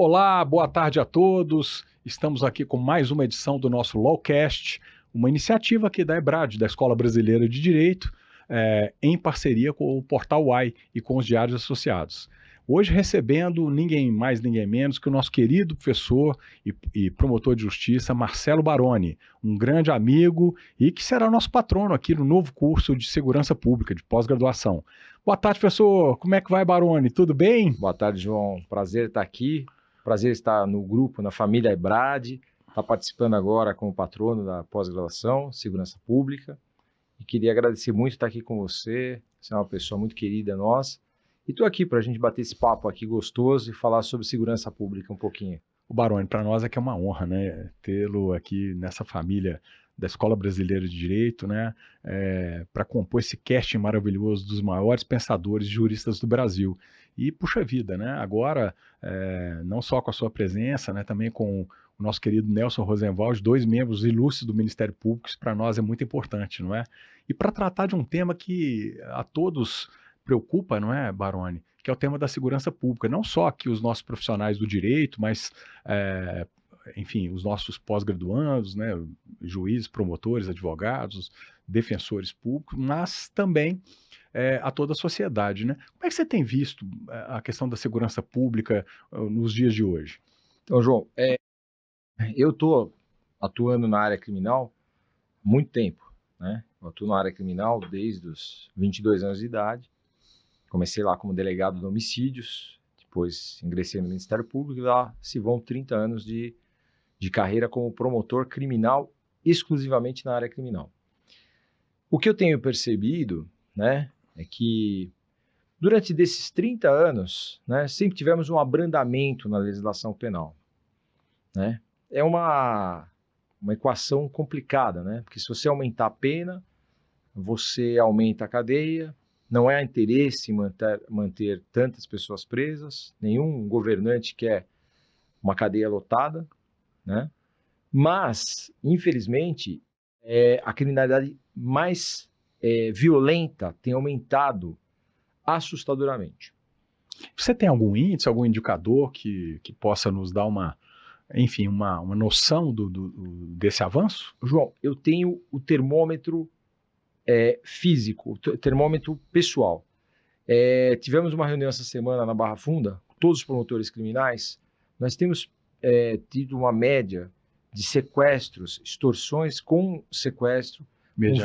Olá, boa tarde a todos. Estamos aqui com mais uma edição do nosso Lawcast, uma iniciativa aqui da EBRAD, da Escola Brasileira de Direito, em parceria com o Portal UAI e com os diários associados. Hoje recebendo ninguém mais, ninguém menos que o nosso querido professor e promotor de justiça, Marcelo Baroni, um grande amigo e que será nosso patrono aqui no novo curso de Segurança Pública, de pós-graduação. Boa tarde, professor. Como é que vai, Baroni? Tudo bem? Boa tarde, João. Prazer estar aqui. Prazer estar no grupo, na família EBRAD. Estar participando agora como patrono da pós-graduação, Segurança Pública. E queria agradecer muito estar aqui com você. Você é uma pessoa muito querida nossa. E estou aqui para a gente bater esse papo aqui gostoso e falar sobre segurança pública um pouquinho. O Baroni, para nós é que é uma honra, né, tê-lo aqui nessa família da Escola Brasileira de Direito, né, para compor esse casting maravilhoso dos maiores pensadores e juristas do Brasil. E, puxa vida, né, agora, não só com a sua presença, né, também com o nosso querido Nelson Rosenwald, dois membros ilustres do Ministério Público, isso para nós é muito importante, não é? E para tratar de um tema que a todos preocupa, não é, Baroni? Que é o tema da segurança pública. Não só aqui os nossos profissionais do direito, mas, enfim, os nossos pós-graduandos, né, juízes, promotores, advogados, defensores públicos, mas também a toda a sociedade, né? Como é que você tem visto a questão da segurança pública nos dias de hoje? Então, João, eu estou atuando na área criminal há muito tempo, né? Eu atuo na área criminal desde os 22 anos de idade. Comecei lá como delegado de homicídios, depois ingressei no Ministério Público e lá se vão 30 anos de carreira como promotor criminal, exclusivamente na área criminal. O que eu tenho percebido, né, é que durante desses 30 anos, né, sempre tivemos um abrandamento na legislação penal, né? É uma equação complicada, né? Porque se você aumentar a pena, você aumenta a cadeia. Não é interesse manter tantas pessoas presas, nenhum governante quer uma cadeia lotada, né? Mas, infelizmente, a criminalidade mais violenta tem aumentado assustadoramente. Você tem algum índice, algum indicador que possa nos dar uma noção desse avanço? João, eu tenho o termômetro físico, termômetro pessoal. Tivemos uma reunião essa semana na Barra Funda, todos os promotores criminais. Nós temos tido uma média de sequestros, extorsões com sequestro, com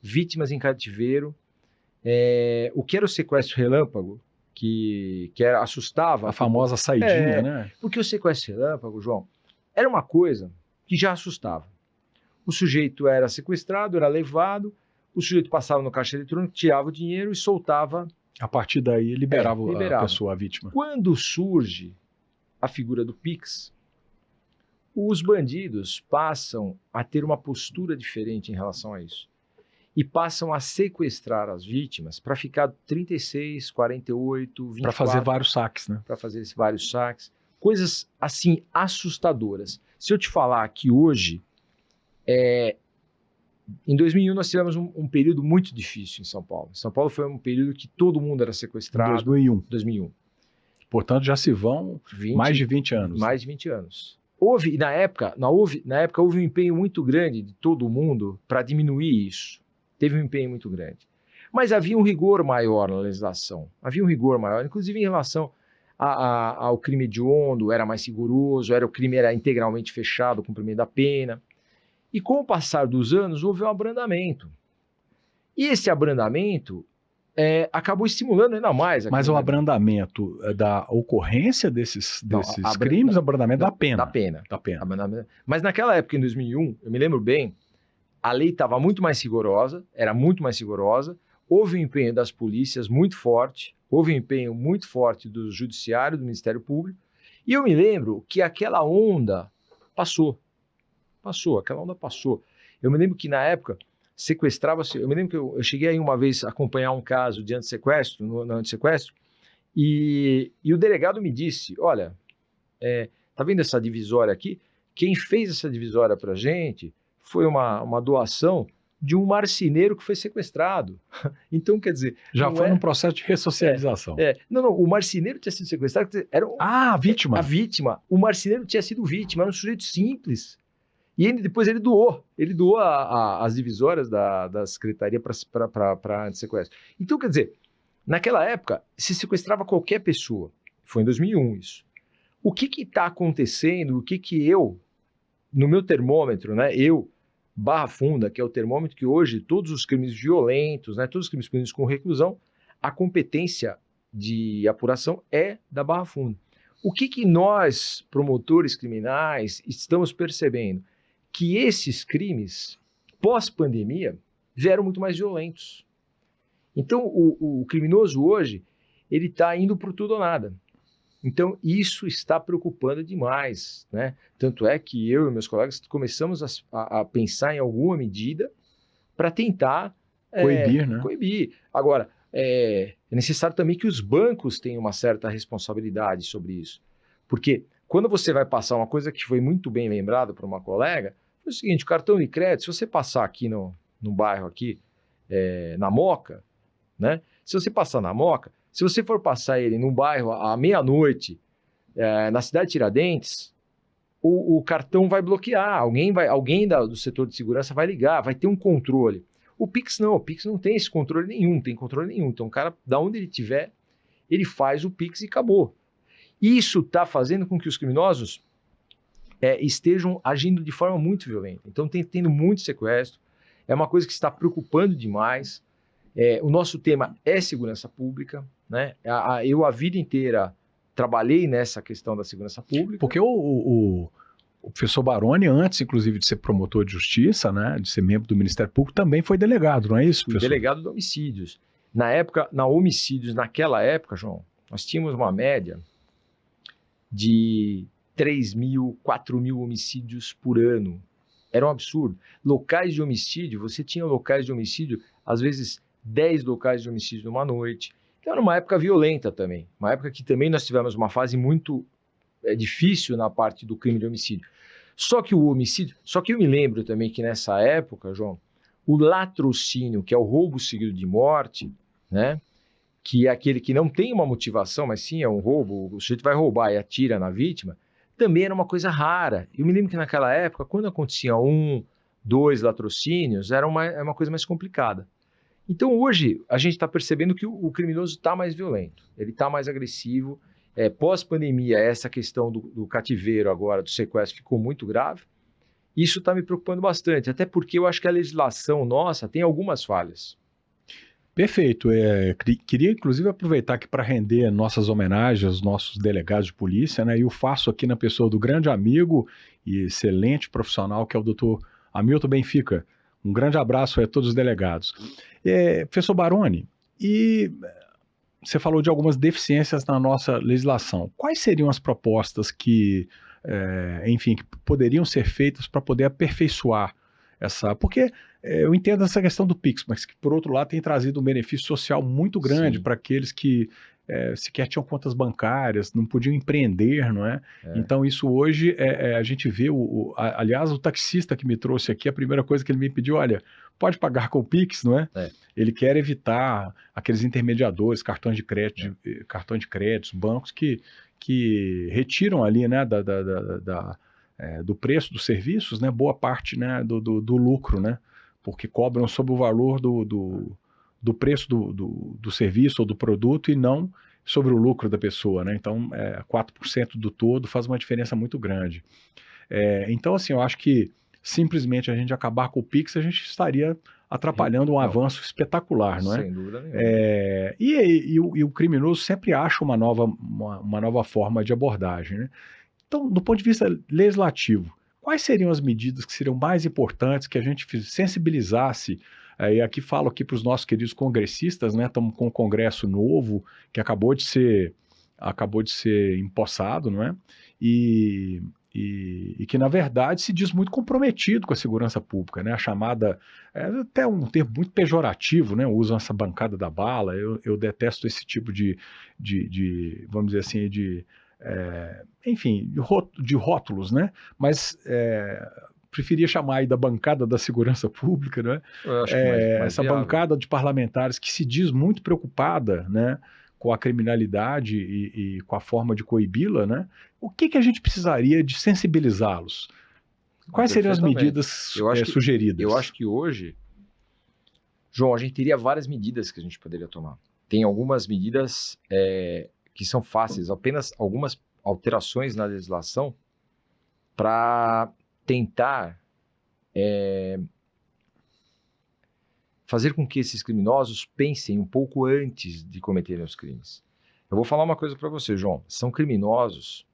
vítimas em cativeiro. O que era o sequestro relâmpago, que assustava. A famosa saidinha, né? Porque o sequestro relâmpago, João, era uma coisa que já assustava. O sujeito era sequestrado, era levado, o sujeito passava no caixa eletrônico, tirava o dinheiro e soltava. A partir daí liberava a pessoa, a vítima. Quando surge a figura do Pix, os bandidos passam a ter uma postura diferente em relação a isso. E passam a sequestrar as vítimas para ficar 36, 48, 24... Para fazer vários saques, né? Para fazer esses vários saques. Coisas, assim, assustadoras. Se eu te falar que hoje... Em 2001 nós tivemos um período muito difícil em São Paulo. São Paulo foi um período que todo mundo era sequestrado. Em 2001. Portanto, já se vão mais de 20 anos. Mais de 20 anos. Na época houve um empenho muito grande de todo mundo para diminuir isso. Teve um empenho muito grande. Mas havia um rigor maior na legislação. Havia um rigor maior, inclusive em relação ao crime hediondo, era mais rigoroso, o crime era integralmente fechado, o cumprimento da pena. E com o passar dos anos, houve um abrandamento. E esse abrandamento acabou estimulando ainda mais. Mas o abrandamento da ocorrência desses crimes, o abrandamento da pena. Da pena. Mas naquela época, em 2001, eu me lembro bem, a lei estava muito mais rigorosa, era muito mais rigorosa, houve um empenho das polícias muito forte, houve um empenho muito forte do judiciário, do Ministério Público, e eu me lembro que aquela onda passou. Aquela onda passou. Eu me lembro que na época sequestrava-se. Eu me lembro que eu cheguei aí uma vez a acompanhar um caso de antissequestro, no antissequestro, e o delegado me disse: olha, tá vendo essa divisória aqui? Quem fez essa divisória pra gente foi uma doação de um marceneiro que foi sequestrado. Então, quer dizer... Já foi num processo de ressocialização. Não, o marceneiro tinha sido sequestrado, quer dizer, era a vítima. A vítima. O marceneiro tinha sido vítima, era um sujeito simples. E depois ele doou as divisórias da secretaria para antissequestro. Então, quer dizer, naquela época, se sequestrava qualquer pessoa. Foi em 2001 isso. O que está acontecendo, o que eu, no meu termômetro, né, Barra Funda, que é o termômetro que hoje todos os crimes violentos, né, todos os crimes punidos com reclusão, a competência de apuração é da Barra Funda. O que nós, promotores criminais, estamos percebendo? Que esses crimes, pós-pandemia, vieram muito mais violentos. Então, o criminoso hoje, ele está indo por tudo ou nada. Então, isso está preocupando demais, né? Tanto é que eu e meus colegas começamos a pensar em alguma medida para tentar coibir, né? Coibir. Agora, é necessário também que os bancos tenham uma certa responsabilidade sobre isso. Porque quando você vai passar uma coisa que foi muito bem lembrada por uma colega, foi o seguinte, o cartão de crédito, se você passar aqui no bairro aqui, na Moca, né? Se você passar na Moca, se você for passar ele num bairro à meia-noite, na cidade de Tiradentes, o cartão vai bloquear, alguém do setor de segurança vai ligar, vai ter um controle. O Pix não tem esse controle nenhum, não tem controle nenhum. Então o cara, da onde ele estiver, ele faz o Pix e acabou. Isso está fazendo com que os criminosos estejam agindo de forma muito violenta. Então tendo muito sequestro, é uma coisa que está preocupando demais. O nosso tema é segurança pública, né? Eu a vida inteira trabalhei nessa questão da segurança pública. Porque o professor Baroni, antes, inclusive, de ser promotor de justiça, né, de ser membro do Ministério Público, também foi delegado, não é isso, professor? Delegado de homicídios. Homicídios, naquela época, João, nós tínhamos uma média de 3.000, 4.000 homicídios por ano. Era um absurdo. Locais de homicídio, você tinha locais de homicídio, às vezes 10 locais de homicídio numa noite. Então era uma época violenta também. Uma época que também nós tivemos uma fase muito difícil na parte do crime de homicídio. Só que eu me lembro também que nessa época, João, o latrocínio, que é o roubo seguido de morte, né? Que é aquele que não tem uma motivação, mas sim é um roubo, o sujeito vai roubar e atira na vítima, também era uma coisa rara. Eu me lembro que naquela época, quando acontecia 1, 2 latrocínios, era uma coisa mais complicada. Então hoje a gente está percebendo que o criminoso está mais violento, ele está mais agressivo. Pós-pandemia, essa questão do cativeiro agora, do sequestro, ficou muito grave. Isso está me preocupando bastante, até porque eu acho que a legislação nossa tem algumas falhas. Perfeito. Queria, inclusive, aproveitar aqui para render nossas homenagens aos nossos delegados de polícia, né? E eu faço aqui na pessoa do grande amigo e excelente profissional, que é o doutor Hamilton Benfica. Um grande abraço a todos os delegados. Professor Baroni, e você falou de algumas deficiências na nossa legislação. Quais seriam as propostas que poderiam ser feitas para poder aperfeiçoar essa... Porque eu entendo essa questão do Pix, mas que, por outro lado, tem trazido um benefício social muito grande para aqueles que sequer tinham contas bancárias, não podiam empreender, não é? Então, isso hoje, a gente vê, aliás, o taxista que me trouxe aqui, a primeira coisa que ele me pediu, olha, pode pagar com o Pix, não é? Ele quer evitar aqueles intermediadores, cartões de crédito, bancos que retiram ali, né, do preço dos serviços, né, boa parte, né, do lucro, né, porque cobram sobre o valor do preço do serviço ou do produto e não sobre o lucro da pessoa, né? Então, 4% do todo faz uma diferença muito grande. Então, assim, eu acho que simplesmente a gente acabar com o Pix, a gente estaria atrapalhando um avanço espetacular, não é? Sem dúvida nenhuma. E o criminoso sempre acha uma nova forma de abordagem, né? Então, do ponto de vista legislativo, quais seriam as medidas que seriam mais importantes que a gente sensibilizasse? E aqui falo aqui para os nossos queridos congressistas, né? Estamos com um congresso novo que acabou de ser empossado, não é? E que, na verdade, se diz muito comprometido com a segurança pública, né? A chamada, até um termo muito pejorativo, né? Usam essa bancada da bala. Eu detesto esse tipo de vamos dizer assim, enfim, de rótulos, né? Mas preferia chamar aí da bancada da segurança pública, né? Eu acho que mais Essa viável. bancada de parlamentares que se diz muito preocupada, né, com a criminalidade e com a forma de coibi-la, né? O que a gente precisaria de sensibilizá-los? Quais seriam as Perfeitamente. medidas Eu acho que- sugeridas? Eu acho que hoje, João, a gente teria várias medidas que a gente poderia tomar. Tem algumas medidas que são fáceis, apenas algumas alterações na legislação para tentar fazer com que esses criminosos pensem um pouco antes de cometerem os crimes. Eu vou falar uma coisa para você, João. São criminosos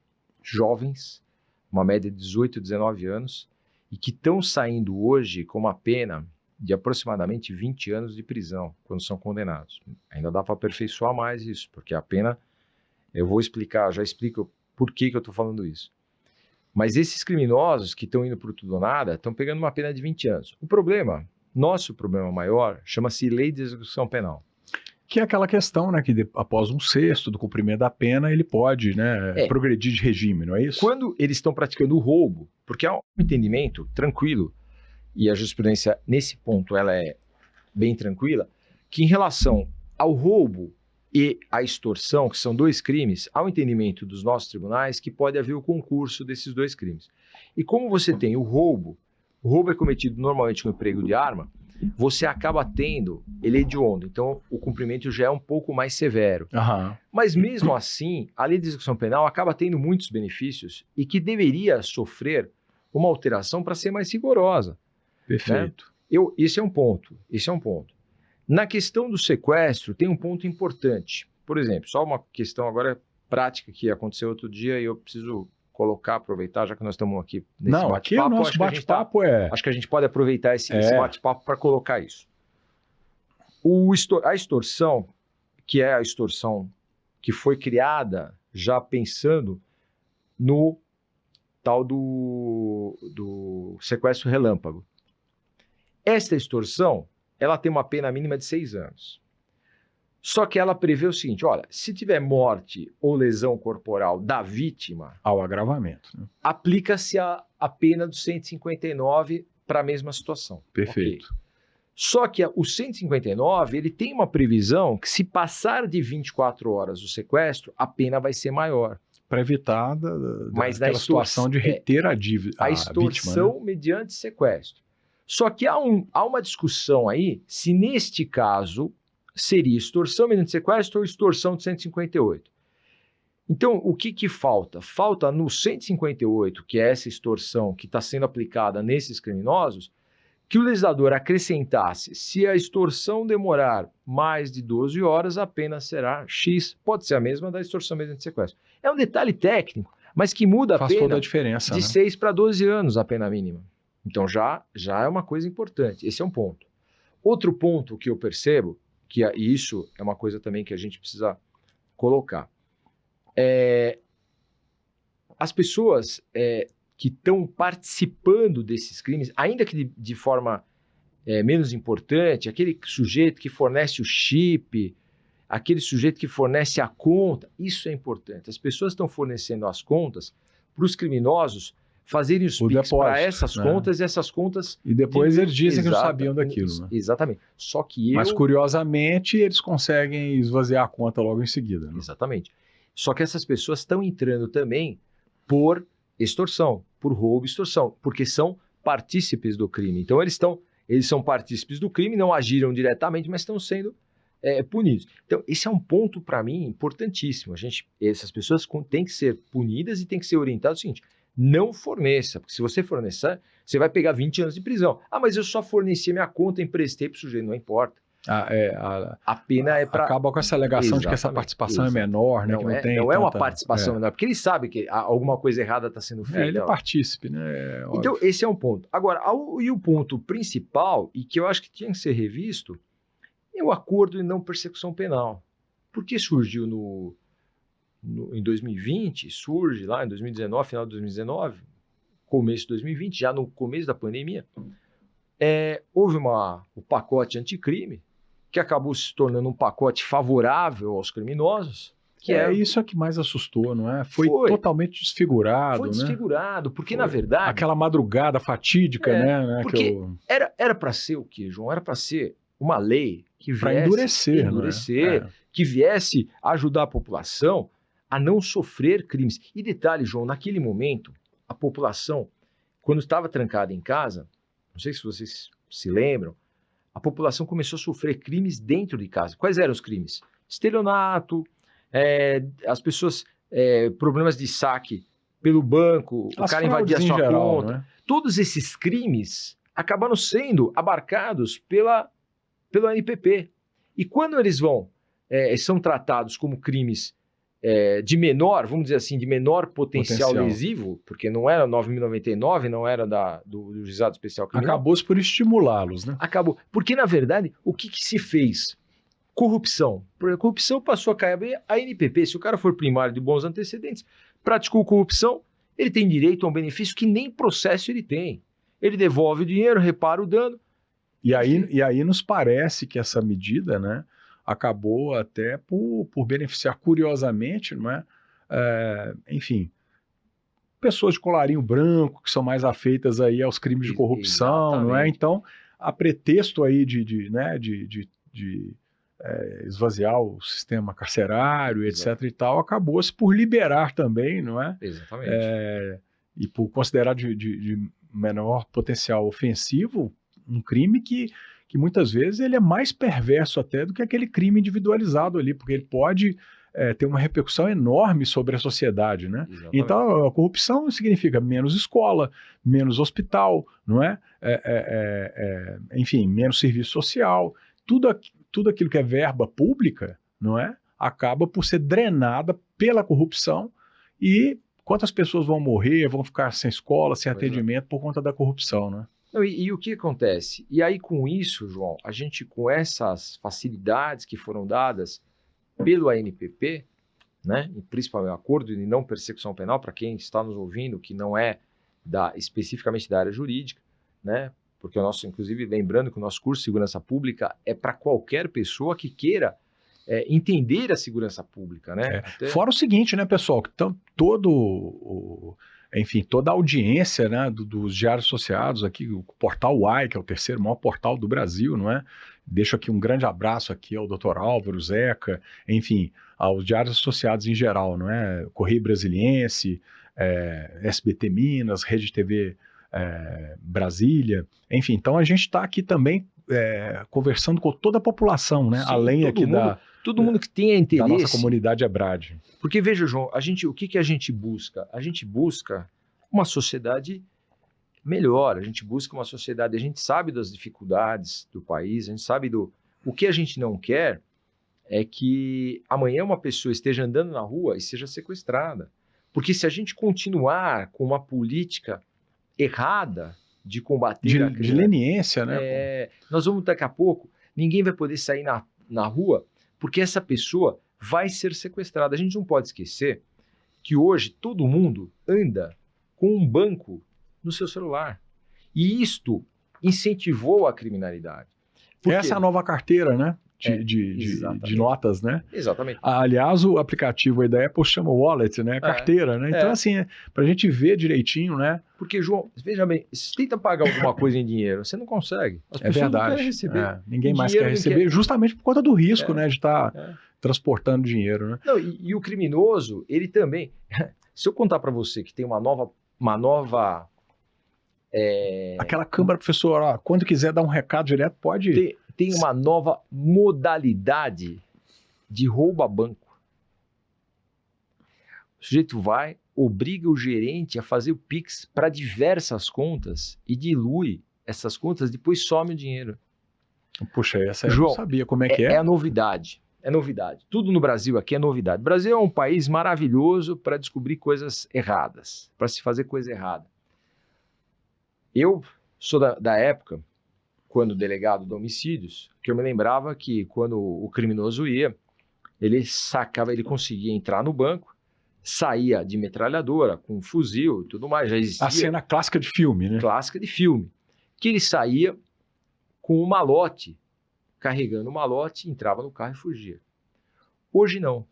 jovens, uma média de 18, 19 anos, e que estão saindo hoje com uma pena de aproximadamente 20 anos de prisão, quando são condenados. Ainda dá para aperfeiçoar mais isso, porque a pena, eu vou explicar, já explico por que eu estou falando isso. Mas esses criminosos que estão indo por tudo ou nada, estão pegando uma pena de 20 anos. O problema, nosso problema maior, chama-se Lei de Execução Penal. Que é aquela questão, né, que após um sexto do cumprimento da pena, ele pode, né, progredir de regime, não é isso? Quando eles estão praticando o roubo, porque há um entendimento tranquilo, e a jurisprudência nesse ponto ela é bem tranquila, que em relação ao roubo e à extorsão, que são dois crimes, há um entendimento dos nossos tribunais que pode haver o concurso desses dois crimes. E como você tem o roubo é cometido normalmente com emprego de arma, você acaba tendo, ele é hediondo, então o cumprimento já é um pouco mais severo. Aham. Mas mesmo assim, a lei de execução penal acaba tendo muitos benefícios e que deveria sofrer uma alteração para ser mais rigorosa. Perfeito. Esse é um ponto. Na questão do sequestro, tem um ponto importante. Por exemplo, só uma questão agora prática que aconteceu outro dia e eu preciso aproveitar, já que nós estamos aqui nesse Não, bate-papo. aqui o nosso bate-papo Acho que a gente pode aproveitar esse bate-papo para colocar isso. A extorsão, que é a extorsão que foi criada já pensando no tal do sequestro relâmpago. Esta extorsão, ela tem uma pena mínima de 6 anos. Só que ela prevê o seguinte, olha, se tiver morte ou lesão corporal da vítima... Ao agravamento. Né? Aplica-se a pena do 159 para a mesma situação. Perfeito. Okay. Só que o 159, ele tem uma previsão que se passar de 24 horas o sequestro, a pena vai ser maior. Para evitar aquela situação de reter a dívida. A extorsão vítima, né? Mediante sequestro. Só que há uma discussão aí se neste caso seria extorsão mediante sequestro ou extorsão de 158. Então, o que falta? Falta no 158, que é essa extorsão que está sendo aplicada nesses criminosos, que o legislador acrescentasse, se a extorsão demorar mais de 12 horas, a pena será X, pode ser a mesma da extorsão mediante sequestro. É um detalhe técnico, mas que muda a pena toda a diferença, de né? 6 para 12 anos, a pena mínima. Então já é uma coisa importante, esse é um ponto. Outro ponto que eu percebo, e isso é uma coisa também que a gente precisa colocar, as pessoas que estão participando desses crimes, ainda que de forma menos importante, aquele sujeito que fornece o chip, aquele sujeito que fornece a conta, isso é importante. As pessoas estão fornecendo as contas para os criminosos fazerem os PIX para essas contas e essas contas... E depois eles dizem que não sabiam daquilo. Né? Exatamente. Só que Mas curiosamente eles conseguem esvaziar a conta logo em seguida. Né? Exatamente. Só que essas pessoas estão entrando também por extorsão, por roubo e extorsão, porque são partícipes do crime. Então eles são partícipes do crime, não agiram diretamente, mas estão sendo punidos. Então esse é um ponto para mim importantíssimo. Essas pessoas têm que ser punidas e têm que ser orientadas o seguinte: não forneça, porque se você fornecer, você vai pegar 20 anos de prisão. Ah, mas eu só forneci minha conta, emprestei para o sujeito, não importa. A pena é para... Acaba com essa alegação de que essa participação é menor, né? Não, que não é, tem não tanta... é uma participação menor, porque ele sabe que alguma coisa errada está sendo feita. Ele é partícipe, né? Então, esse é um ponto. Agora, e o ponto principal, e que eu acho que tinha que ser revisto, é o acordo de não persecução penal. Porque surgiu em 2020, surge lá em 2019, final de 2019, começo de 2020, já no começo da pandemia, houve o pacote anticrime, que acabou se tornando um pacote favorável aos criminosos. que é isso é que mais assustou, não é? Foi Foi. totalmente desfigurado, foi né? desfigurado, porque na Foi. verdade Aquela madrugada fatídica, né? porque era para ser o quê, João? Era para ser uma lei que Para viesse endurecer, não é? que viesse ajudar a população a não sofrer crimes. E detalhe, João, naquele momento, a população, quando estava trancada em casa, não sei se vocês se lembram, a população começou a sofrer crimes dentro de casa. Quais eram os crimes? Estelionato, as pessoas, problemas de saque pelo banco, o As cara invadia a fraudes em sua geral, conta. não é? Todos esses crimes acabaram sendo abarcados pelo ANPP. E quando eles são tratados como crimes de menor, vamos dizer assim, de menor potencial lesivo, porque não era 9.099, não era do Juizado Especial Criminal. Acabou-se por estimulá-los, né? Acabou. Porque, na verdade, o que se fez? Corrupção. A corrupção passou a cair a ANPP. Se o cara for primário de bons antecedentes, praticou corrupção, ele tem direito a um benefício que nem processo ele tem. Ele devolve o dinheiro, repara o dano. E aí nos parece que essa medida, né, acabou até por beneficiar curiosamente, não é? Enfim, pessoas de colarinho branco que são mais afeitas aí aos crimes de corrupção, Exatamente. não é? Então, a pretexto aí de esvaziar o sistema carcerário, etc. e tal, acabou-se por liberar também, não é? Exatamente. E por considerar de menor potencial ofensivo um crime que muitas vezes ele é mais perverso até do que aquele crime individualizado ali, porque ele pode ter uma repercussão enorme sobre a sociedade, né? Exatamente. Então, a corrupção significa menos escola, menos hospital, não é? Enfim, menos serviço social. Tudo aquilo que é verba pública, não é? Acaba por ser drenada pela corrupção e quantas pessoas vão morrer, vão ficar sem escola, sem atendimento por conta da corrupção, né? Não, e o que acontece? E aí, com isso, João, a gente, com essas facilidades que foram dadas pelo ANPP, né, e principalmente o acordo de não persecução penal, para quem está nos ouvindo, que não é especificamente da área jurídica, né, porque o nosso, inclusive, lembrando que o nosso curso de segurança pública é para qualquer pessoa que queira entender a segurança pública, né? Fora o seguinte, né, pessoal, que toda a audiência, né, dos diários associados aqui, o portal UAI, que é o terceiro maior portal do Brasil, não é? Deixo aqui um grande abraço aqui ao Dr. Álvaro, Zeca, enfim, aos diários associados em geral, não é? Correio Brasiliense, SBT Minas, Rede TV Brasília, enfim, então a gente está aqui também conversando com toda a população, né? Sim, além aqui todo mundo que tenha interesse. Da nossa comunidade Ebrad. Porque veja, João, o que a gente busca? A gente busca uma sociedade melhor, a gente busca uma sociedade, a gente sabe das dificuldades do país, a gente sabe o que a gente não quer é que amanhã uma pessoa esteja andando na rua e seja sequestrada. Porque se a gente continuar com uma política errada de combater de leniência, né? Nós vamos daqui a pouco, ninguém vai poder sair na rua porque essa pessoa vai ser sequestrada. A gente não pode esquecer que hoje todo mundo anda com um banco no seu celular. E isto incentivou a criminalidade. Essa é a nova carteira, né? De notas, né? Exatamente. Aliás, o aplicativo aí da Apple chama Wallet, né? Carteira, né? Então, assim, pra gente ver direitinho, né? Porque, João, veja bem, se tenta pagar alguma coisa em dinheiro, você não consegue. As pessoas não querem receber. Ninguém mais quer receber, justamente por conta do risco, né? De estar transportando dinheiro, né? Não, e o criminoso, ele também... Se eu contar para você que tem uma nova aquela câmara, professor, ó, quando quiser dar um recado direto, pode... Tem uma nova modalidade de roubo a banco. O sujeito obriga o gerente a fazer o Pix para diversas contas e dilui essas contas, depois some o dinheiro. Puxa, essa eu não sabia como é que é. É a novidade. É novidade. Tudo no Brasil aqui é novidade. O Brasil é um país maravilhoso para descobrir coisas erradas, para se fazer coisa errada. Eu sou da época, quando delegado de homicídios, que eu me lembrava que quando o criminoso ia, ele conseguia entrar no banco, saía de metralhadora, com um fuzil e tudo mais. Já existia. A cena clássica de filme, né? Clássica de filme. Que ele saía com um malote, carregando o malote, entrava no carro e fugia. Hoje não.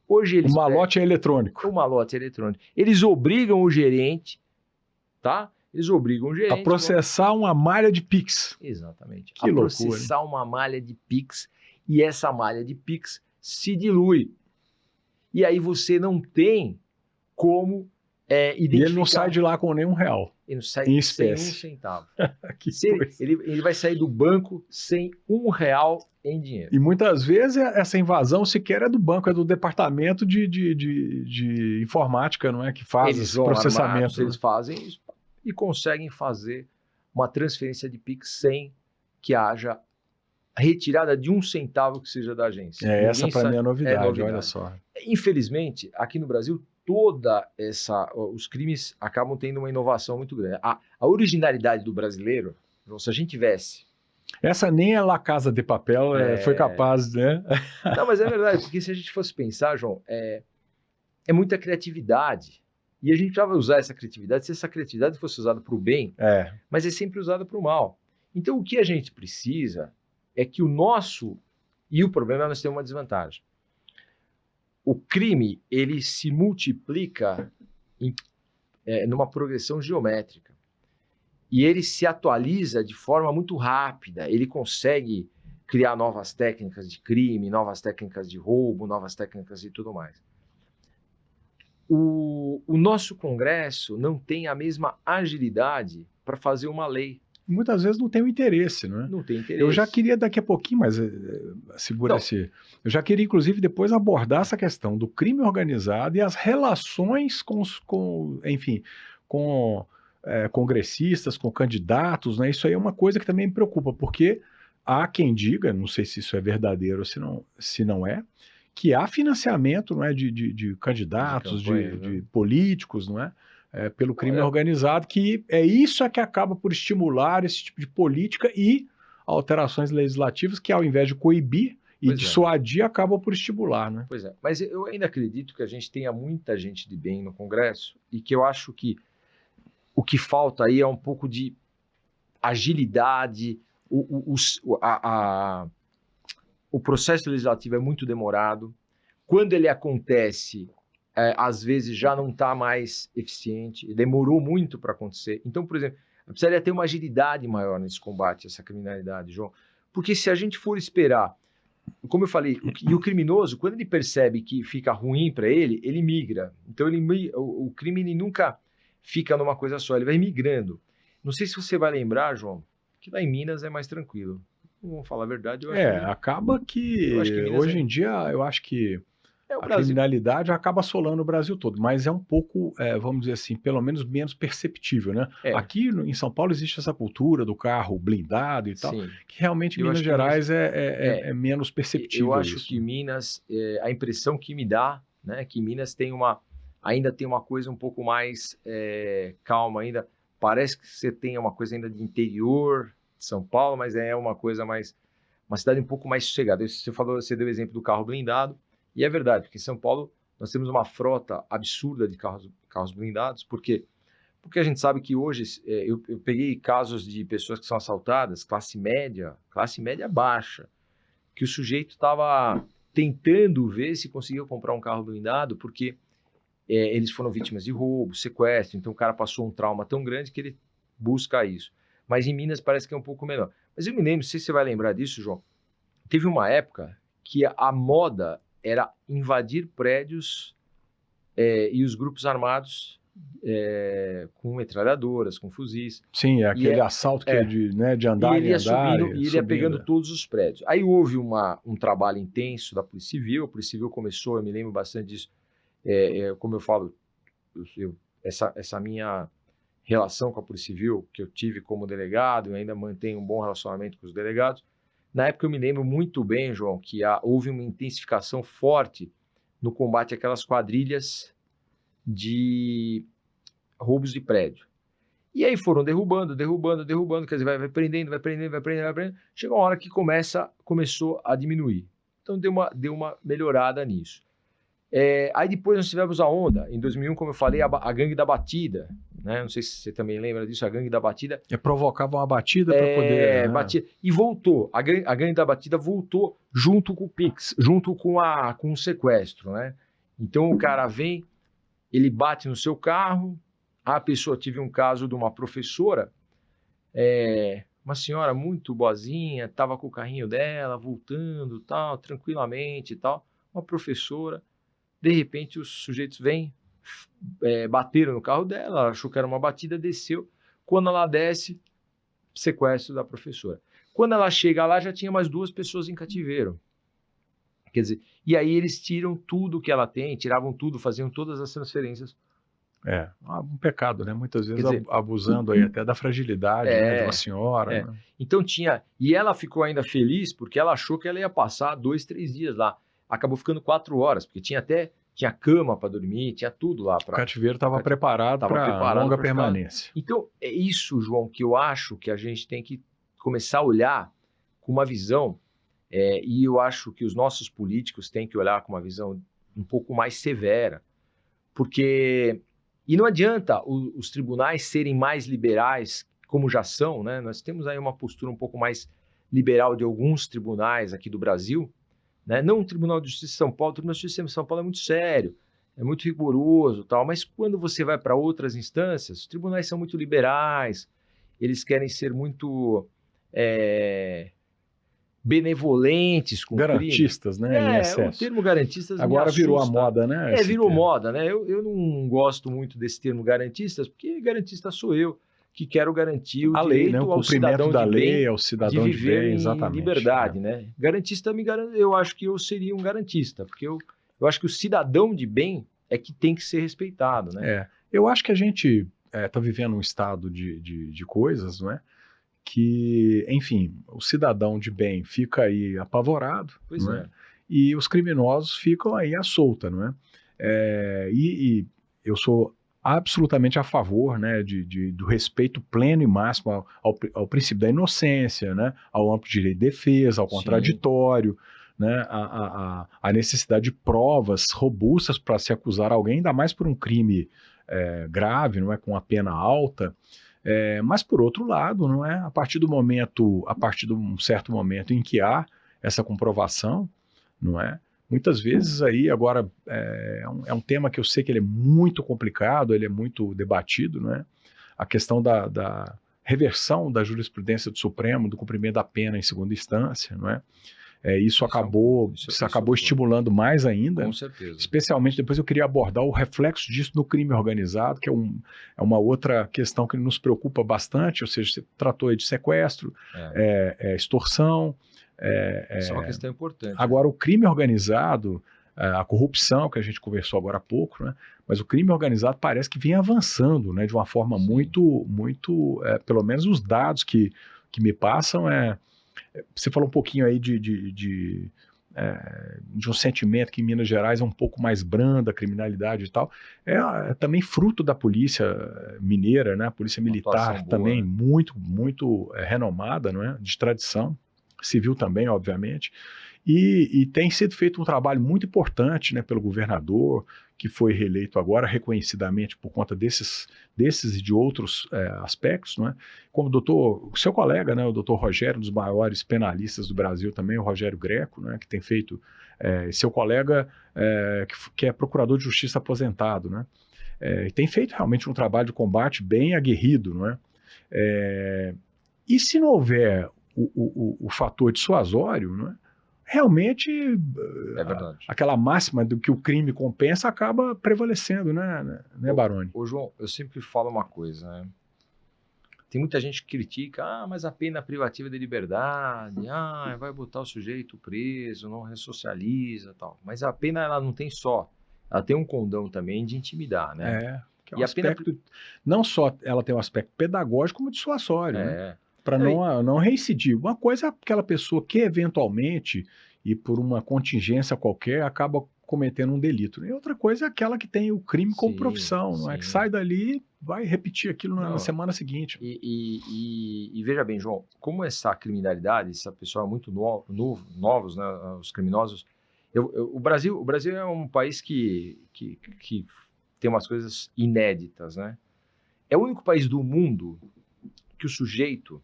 Hoje eles O malote é eletrônico. o malote eletrônico. Eles obrigam o gerente, tá? Eles obrigam o A gerente processar uma malha de Pix. exatamente, Que a loucura, processar uma malha de Pix, e essa malha de Pix se dilui. E aí você não tem como E ele não identificar. sai de lá com nenhum real. Ele não sai em sem um espécie. centavo. Que Se ele, coisa. ele vai sair do banco sem R$1 em dinheiro. E muitas vezes essa invasão sequer é do banco, é do departamento de informática, não é? Que faz Eles esse vão processamento. armados, Né? eles fazem isso e conseguem fazer uma transferência de Pix sem que haja retirada de um centavo que seja da agência. É, Ninguém essa para mim é novidade, olha só. Infelizmente, aqui no Brasil, os crimes acabam tendo uma inovação muito grande. A originalidade do brasileiro, se a gente tivesse... Essa nem a La Casa de Papel foi capaz, né? Não, mas é verdade, porque se a gente fosse pensar, João, é muita criatividade. E a gente precisava usar essa criatividade, se essa criatividade fosse usada para o bem, mas é sempre usada para o mal. Então, o que a gente precisa é que o nosso... E o problema é nós temos uma desvantagem. O crime, ele se multiplica numa progressão geométrica. E ele se atualiza de forma muito rápida. Ele consegue criar novas técnicas de crime, novas técnicas de roubo, novas técnicas e tudo mais. O nosso Congresso não tem a mesma agilidade para fazer uma lei. Muitas vezes não tem o interesse, não é? Não tem interesse. Eu já queria daqui a pouquinho, mas segura esse... Eu já queria, inclusive, depois abordar essa questão do crime organizado e as relações com congressistas, com candidatos, né? Isso aí é uma coisa que também me preocupa, porque há quem diga, não sei se isso é verdadeiro ou se não é, que há financiamento, não é, de candidatos, de políticos, não é? Pelo crime organizado, que é isso que acaba por estimular esse tipo de política e alterações legislativas que, ao invés de coibir e dissuadir, acabam por estimular, né? Pois é, mas eu ainda acredito que a gente tenha muita gente de bem no Congresso e que eu acho que o que falta aí é um pouco de agilidade, o processo legislativo é muito demorado, quando ele acontece... às vezes já não está mais eficiente, demorou muito para acontecer. Então, por exemplo, precisaria ter uma agilidade maior nesse combate a essa criminalidade, João. Porque se a gente for esperar, como eu falei, e o criminoso, quando ele percebe que fica ruim para ele, ele migra. Então, o crime ele nunca fica numa coisa só, ele vai migrando. Não sei se você vai lembrar, João, que lá em Minas é mais tranquilo. Vamos falar a verdade. Acaba que hoje em dia, eu acho que a criminalidade acaba assolando o Brasil todo, mas é um pouco, vamos dizer assim, pelo menos menos perceptível, né? Aqui em São Paulo existe essa cultura do carro blindado e tal, que realmente em Minas Gerais é menos perceptível. Eu acho que Minas, a impressão que me dá, né, que Minas ainda tem uma coisa um pouco mais calma ainda. Parece que você tem uma coisa ainda de interior de São Paulo, mas é uma coisa mais, uma cidade um pouco mais sossegada. Você deu o exemplo do carro blindado. E é verdade, porque em São Paulo nós temos uma frota absurda de carros blindados, porque a gente sabe que hoje, eu peguei casos de pessoas que são assaltadas, classe média baixa, que o sujeito estava tentando ver se conseguia comprar um carro blindado, porque eles foram vítimas de roubo, sequestro, então o cara passou um trauma tão grande que ele busca isso. Mas em Minas parece que é um pouco menor. Mas eu me lembro, não sei se você vai lembrar disso, João, teve uma época que a moda era invadir prédios e os grupos armados com metralhadoras, com fuzis. Sim, aquele assalto que é de andar e ele em ia andar. Subindo, e ele ia pegando todos os prédios. Aí houve um trabalho intenso da Polícia Civil, a Polícia Civil começou, eu me lembro bastante disso, como eu falo, essa minha relação com a Polícia Civil, que eu tive como delegado, eu ainda mantenho um bom relacionamento com os delegados. Na época eu me lembro muito bem, João, que houve uma intensificação forte no combate àquelas quadrilhas de roubos de prédio. E aí foram derrubando, quer dizer, vai prendendo. Chega uma hora que começou a diminuir. Então deu uma melhorada nisso. Aí depois nós tivemos a onda, em 2001, como eu falei, a Gangue da Batida, né? Não sei se você também lembra disso, a Gangue da Batida. Provocava uma batida para poder... Né? Batida. E voltou, a Gangue da Batida voltou junto com o Pix, junto com o sequestro, né? Então o cara vem, ele bate no seu carro, a pessoa tive um caso de uma professora, uma senhora muito boazinha, estava com o carrinho dela, voltando, tal, tranquilamente e tal, uma professora, de repente os sujeitos vêm, bateram no carro dela, ela achou que era uma batida, desceu, quando ela desce, sequestro da professora. Quando ela chega lá, já tinha mais 2 pessoas em cativeiro. Quer dizer, e aí eles tiram tudo que ela tem, tiravam tudo, faziam todas as transferências. É, um pecado, né? Muitas Quer vezes dizer, abusando aí até da fragilidade, né, de uma senhora, é. né? Então tinha, e ela ficou ainda feliz porque ela achou que ela ia passar 2, 3 dias lá. Acabou ficando 4 horas, porque tinha cama para dormir, tinha tudo lá O para. cativeiro estava preparado para longa para ficar. permanência. Então é isso, João, que eu acho que a gente tem que começar a olhar com uma visão, e eu acho que os nossos políticos têm que olhar com uma visão um pouco mais severa, porque e não adianta os tribunais serem mais liberais, como já são, né? Nós temos aí uma postura um pouco mais liberal de alguns tribunais aqui do Brasil, né? Não o Tribunal de Justiça de São Paulo, o Tribunal de Justiça de São Paulo é muito sério, é muito rigoroso, tal, mas quando você vai para outras instâncias, os tribunais são muito liberais, eles querem ser muito benevolentes com o crime. Garantistas, né, em O excesso. termo garantistas me Agora virou a assusta. moda, né? Esse Virou termo. moda, né? Eu não gosto muito desse termo garantistas, porque garantista sou eu, que quero garantir o A lei, né? O direito ao cumprimento cidadão da de lei, bem ao de cidadão de viver bem, em exatamente. liberdade, né? Garantista, eu acho que eu seria um garantista, porque eu acho que o cidadão de bem é que tem que ser respeitado, né? Eu acho que a gente está vivendo um estado de coisas, não é? Que, enfim, o cidadão de bem fica aí apavorado, Pois não é. E os criminosos ficam aí à solta, não é? E eu sou absolutamente a favor, né, do respeito pleno e máximo ao princípio da inocência, né, ao amplo direito de defesa, ao Sim. contraditório, né, a necessidade de provas robustas para se acusar alguém, ainda mais por um crime grave, não é, com a pena alta. Mas por outro lado, não é? A partir de um certo momento em que há essa comprovação, não é? Muitas vezes aí agora é um tema que eu sei que ele é muito complicado, ele é muito debatido, não é? A questão da reversão da jurisprudência do Supremo, do cumprimento da pena em segunda instância, não é? Isso acabou estimulando mais ainda. Com certeza. Especialmente depois eu queria abordar o reflexo disso no crime organizado, que é uma outra questão que nos preocupa bastante, ou seja, você tratou aí de sequestro, extorsão. Isso é uma questão importante. Agora, o crime organizado, a corrupção, que a gente conversou agora há pouco, né? Mas o crime organizado parece que vem avançando, né, de uma forma muito, pelo menos os dados que me passam você falou um pouquinho aí de um sentimento que em Minas Gerais é um pouco mais branda a criminalidade e tal. É também fruto da polícia mineira, né? A polícia militar também né? muito renomada, não é? De tradição, civil também, obviamente. E tem sido feito um trabalho muito importante, né, pelo governador, que foi reeleito agora, reconhecidamente por conta desses e de outros aspectos, não é? Como o seu colega, né, o doutor Rogério, um dos maiores penalistas do Brasil também, o Rogério Greco, né, que tem feito, seu colega que é procurador de justiça aposentado, né, e tem feito realmente um trabalho de combate bem aguerrido, não é? E se não houver o fator dissuasório, não é? Realmente aquela máxima do que o crime compensa acaba prevalecendo, né Baroni? Ô João, eu sempre falo uma coisa, né? Tem muita gente que critica, mas a pena privativa de liberdade, vai botar o sujeito preso, não ressocializa, tal. Mas a pena ela não tem só, ela tem um condão também de intimidar, né? Que é um aspecto, não só ela tem um aspecto pedagógico, como dissuasório, né? Para não reincidir. Uma coisa é aquela pessoa que eventualmente e por uma contingência qualquer acaba cometendo um delito. E outra coisa é aquela que tem o crime como profissão, não é? Que sai dali, vai repetir aquilo na semana seguinte. E veja bem, João, como essa criminalidade, essa pessoa é muito novos, né, os criminosos, o Brasil é um país que tem umas coisas inéditas, né? É o único país do mundo que o sujeito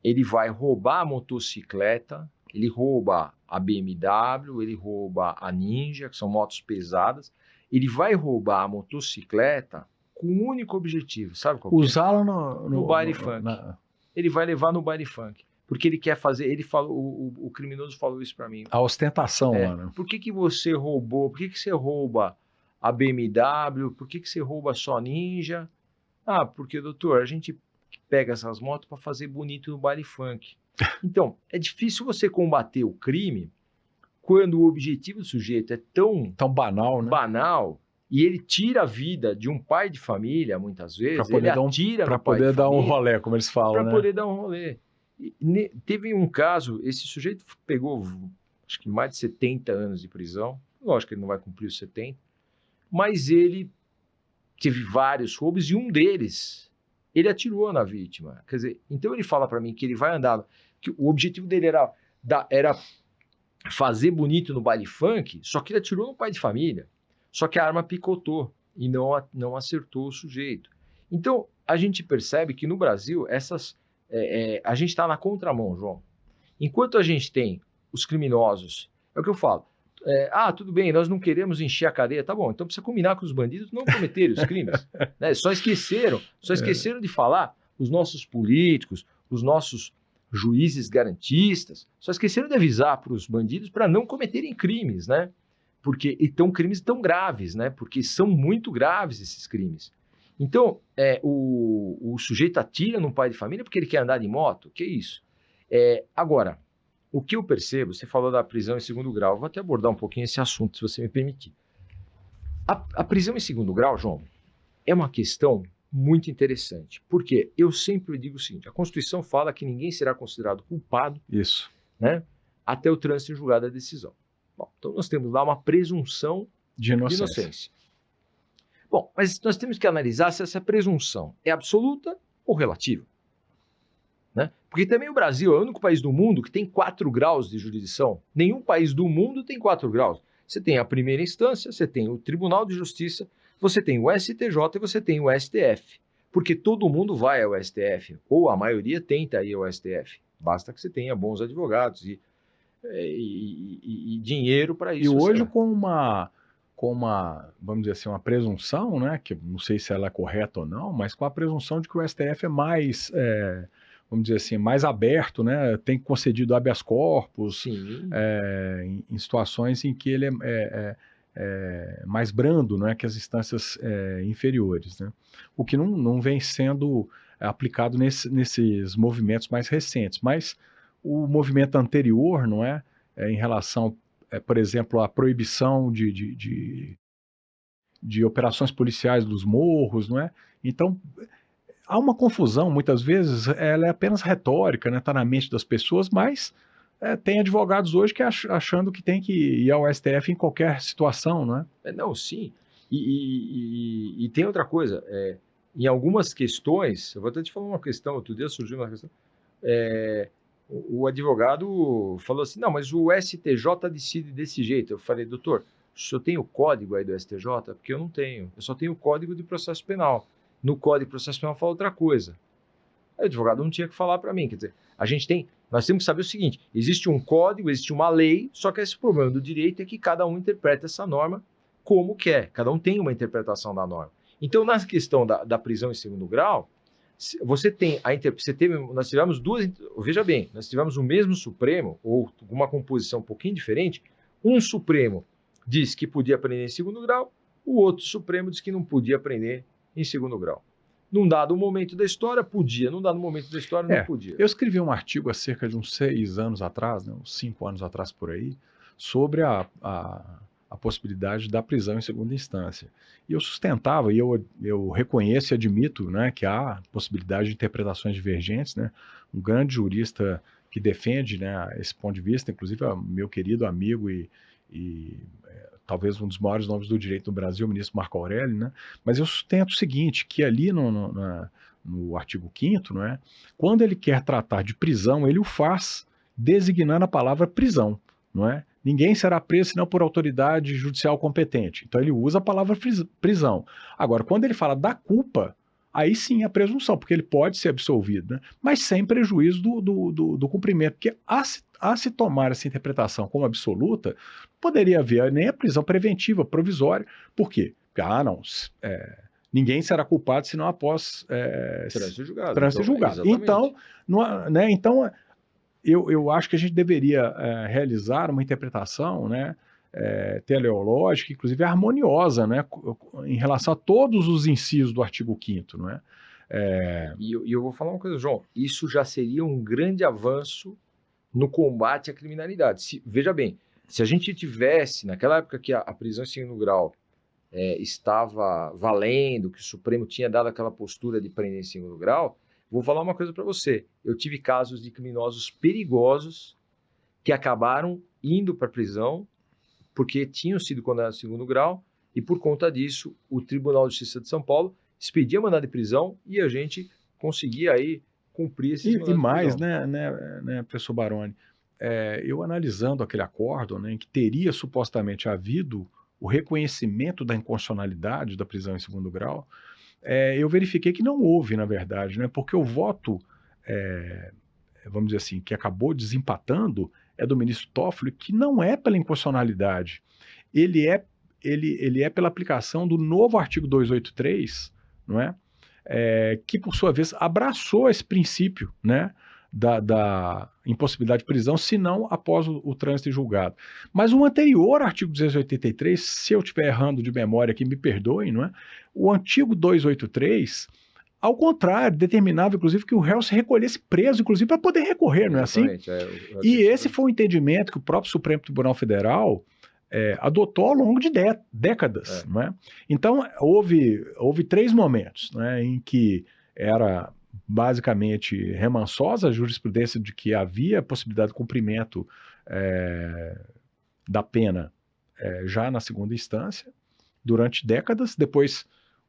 ele vai roubar a motocicleta Ele rouba a BMW, ele rouba a Ninja, que são motos pesadas. Ele vai roubar a motocicleta com um único objetivo, sabe qual que é? Usá-la No baile funk. Ele vai levar no baile funk. Porque ele quer fazer, ele falou, o criminoso falou isso para mim. A ostentação lá, né? Por que você roubou? Por que você rouba a BMW? Por que você rouba só a Ninja? Ah, porque, doutor, a gente pega essas motos para fazer bonito no baile funk. Então, é difícil você combater o crime quando o objetivo do sujeito é tão banal, né? Banal, e ele tira a vida de um pai de família, muitas vezes, ele atira para poder dar um rolê, como eles falam, né? Para poder dar um rolê. Teve um caso, esse sujeito pegou, acho que mais de 70 anos de prisão, lógico que ele não vai cumprir os 70, mas ele teve vários roubos e um deles, ele atirou na vítima. Quer dizer, então ele fala para mim que ele vai andar, que o objetivo dele era fazer bonito no baile funk, só que ele atirou no pai de família. Só que a arma picotou e não acertou o sujeito. Então, a gente percebe que no Brasil, a gente está na contramão, João. Enquanto a gente tem os criminosos, é o que eu falo, tudo bem, nós não queremos encher a cadeia, tá bom, então precisa combinar com os bandidos não cometerem os crimes. Né? Só esqueceram de falar os nossos políticos, os nossos juízes garantistas, só esqueceram de avisar para os bandidos para não cometerem crimes, né? Porque então crimes tão graves, né? Porque são muito graves esses crimes. Então, o sujeito atira num pai de família porque ele quer andar de moto, que isso? Agora, o que eu percebo, você falou da prisão em segundo grau, eu vou até abordar um pouquinho esse assunto, se você me permitir. A prisão em segundo grau, João, é uma questão muito interessante, porque eu sempre digo o seguinte, a Constituição fala que ninguém será considerado culpado, isso, né, até o trânsito em julgado da decisão. Bom, então nós temos lá uma presunção de inocência. Bom, mas nós temos que analisar se essa presunção é absoluta ou relativa. Né? Porque também o Brasil é o único país do mundo que tem 4 graus de jurisdição. Nenhum país do mundo tem 4 graus. Você tem a primeira instância, você tem o Tribunal de Justiça, você tem o STJ e você tem o STF. Porque todo mundo vai ao STF, ou a maioria tenta ir ao STF. Basta que você tenha bons advogados e dinheiro para isso. E hoje com uma, vamos dizer assim, uma presunção, né, que não sei se ela é correta ou não, mas com a presunção de que o STF é mais, vamos dizer assim, mais aberto, né, tem concedido habeas corpus em situações em que ele é mais brando, né, que as instâncias inferiores, né, o que não vem sendo aplicado nesses movimentos mais recentes, mas o movimento anterior, não é, em relação, por exemplo, à proibição de operações policiais dos morros, não é? Então, há uma confusão, muitas vezes, ela é apenas retórica, né? Está na mente das pessoas, mas tem advogados hoje que achando que tem que ir ao STF em qualquer situação, não é? Não, sim. E tem outra coisa, em algumas questões, eu vou até te falar uma questão, outro dia surgiu uma questão, o advogado falou assim, não, mas o STJ decide desse jeito. Eu falei, doutor, o senhor tem o código aí do STJ? Porque eu não tenho, eu só tenho o Código de Processo Penal. No Código de Processo Penal fala outra coisa. Aí o advogado não tinha que falar para mim, quer dizer, nós temos que saber o seguinte, existe um código, existe uma lei, só que esse problema do direito é que cada um interpreta essa norma como quer, cada um tem uma interpretação da norma. Então, na questão da prisão em segundo grau, nós tivemos duas, veja bem, nós tivemos o mesmo Supremo, ou uma composição um pouquinho diferente, um Supremo diz que podia prender em segundo grau, o outro Supremo diz que não podia prender em segundo grau. Num dado momento da história, podia, num dado momento da história, não podia. Eu escrevi um artigo há cerca de uns 6 anos atrás, né, uns 5 anos atrás por aí, sobre a possibilidade da prisão em segunda instância. E eu sustentava, e eu reconheço e admito, né, que há possibilidade de interpretações divergentes, né, um grande jurista que defende, né, esse ponto de vista, inclusive meu querido amigo e talvez um dos maiores nomes do direito no Brasil, o ministro Marco Aurélio, né, mas eu sustento o seguinte, que ali no artigo 5º, não é, quando ele quer tratar de prisão, ele o faz designando a palavra prisão, não é? Ninguém será preso senão por autoridade judicial competente. Então ele usa a palavra prisão. Agora, quando ele fala da culpa, aí sim a presunção, porque ele pode ser absolvido, né? Mas sem prejuízo do cumprimento, porque a se tomar essa interpretação como absoluta, poderia haver nem a prisão preventiva, provisória. Por quê? Porque, não, ninguém será culpado senão após Trânsito julgado. trânsito julgado. Então, né, então eu acho que a gente deveria realizar uma interpretação, né, teleológica, inclusive harmoniosa, né, em relação a todos os incisos do artigo 5º, não é? E eu vou falar uma coisa, João, isso já seria um grande avanço no combate à criminalidade. Veja bem, se a gente tivesse, naquela época que a prisão em segundo grau estava valendo, que o Supremo tinha dado aquela postura de prender em segundo grau, vou falar uma coisa para você. Eu tive casos de criminosos perigosos que acabaram indo para a prisão porque tinham sido condenados em segundo grau e, por conta disso, o Tribunal de Justiça de São Paulo expedia mandado de prisão e a gente conseguia aí cumprir esses mandados E mais, de prisão. né, professor Baroni, eu analisando aquele acordo, né, em que teria supostamente havido o reconhecimento da inconstitucionalidade da prisão em segundo grau, eu verifiquei que não houve, na verdade, né, porque o voto, vamos dizer assim, que acabou desempatando é do ministro Toffoli, que não é pela inconstitucionalidade, ele é pela aplicação do novo artigo 283, não é? Que, por sua vez, abraçou esse princípio, né, da impossibilidade de prisão, se não após o trânsito em julgado. Mas o anterior artigo 283, se eu estiver errando de memória aqui, me perdoem, não é? O antigo 283, ao contrário, determinava, inclusive, que o réu se recolhesse preso, inclusive, para poder recorrer, não é assim? E esse foi o entendimento que o próprio Supremo Tribunal Federal adotou ao longo de décadas. Não é? Então, houve 3 momentos, né, em que era basicamente remansosa a jurisprudência de que havia possibilidade de cumprimento da pena já na segunda instância, durante décadas, depois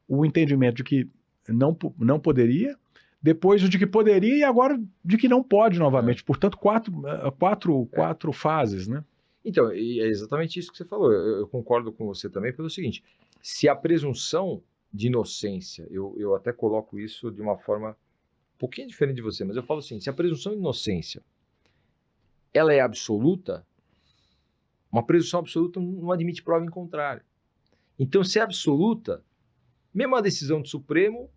o entendimento de que não poderia, depois o de que poderia e agora de que não pode novamente. Portanto, quatro fases, né? Então, e é exatamente isso que você falou. Eu concordo com você também pelo seguinte: se a presunção de inocência, eu até coloco isso de uma forma um pouquinho diferente de você, mas eu falo assim, se a presunção de inocência ela é absoluta, uma presunção absoluta não admite prova em contrário. Então, se é absoluta, mesmo a decisão do Supremo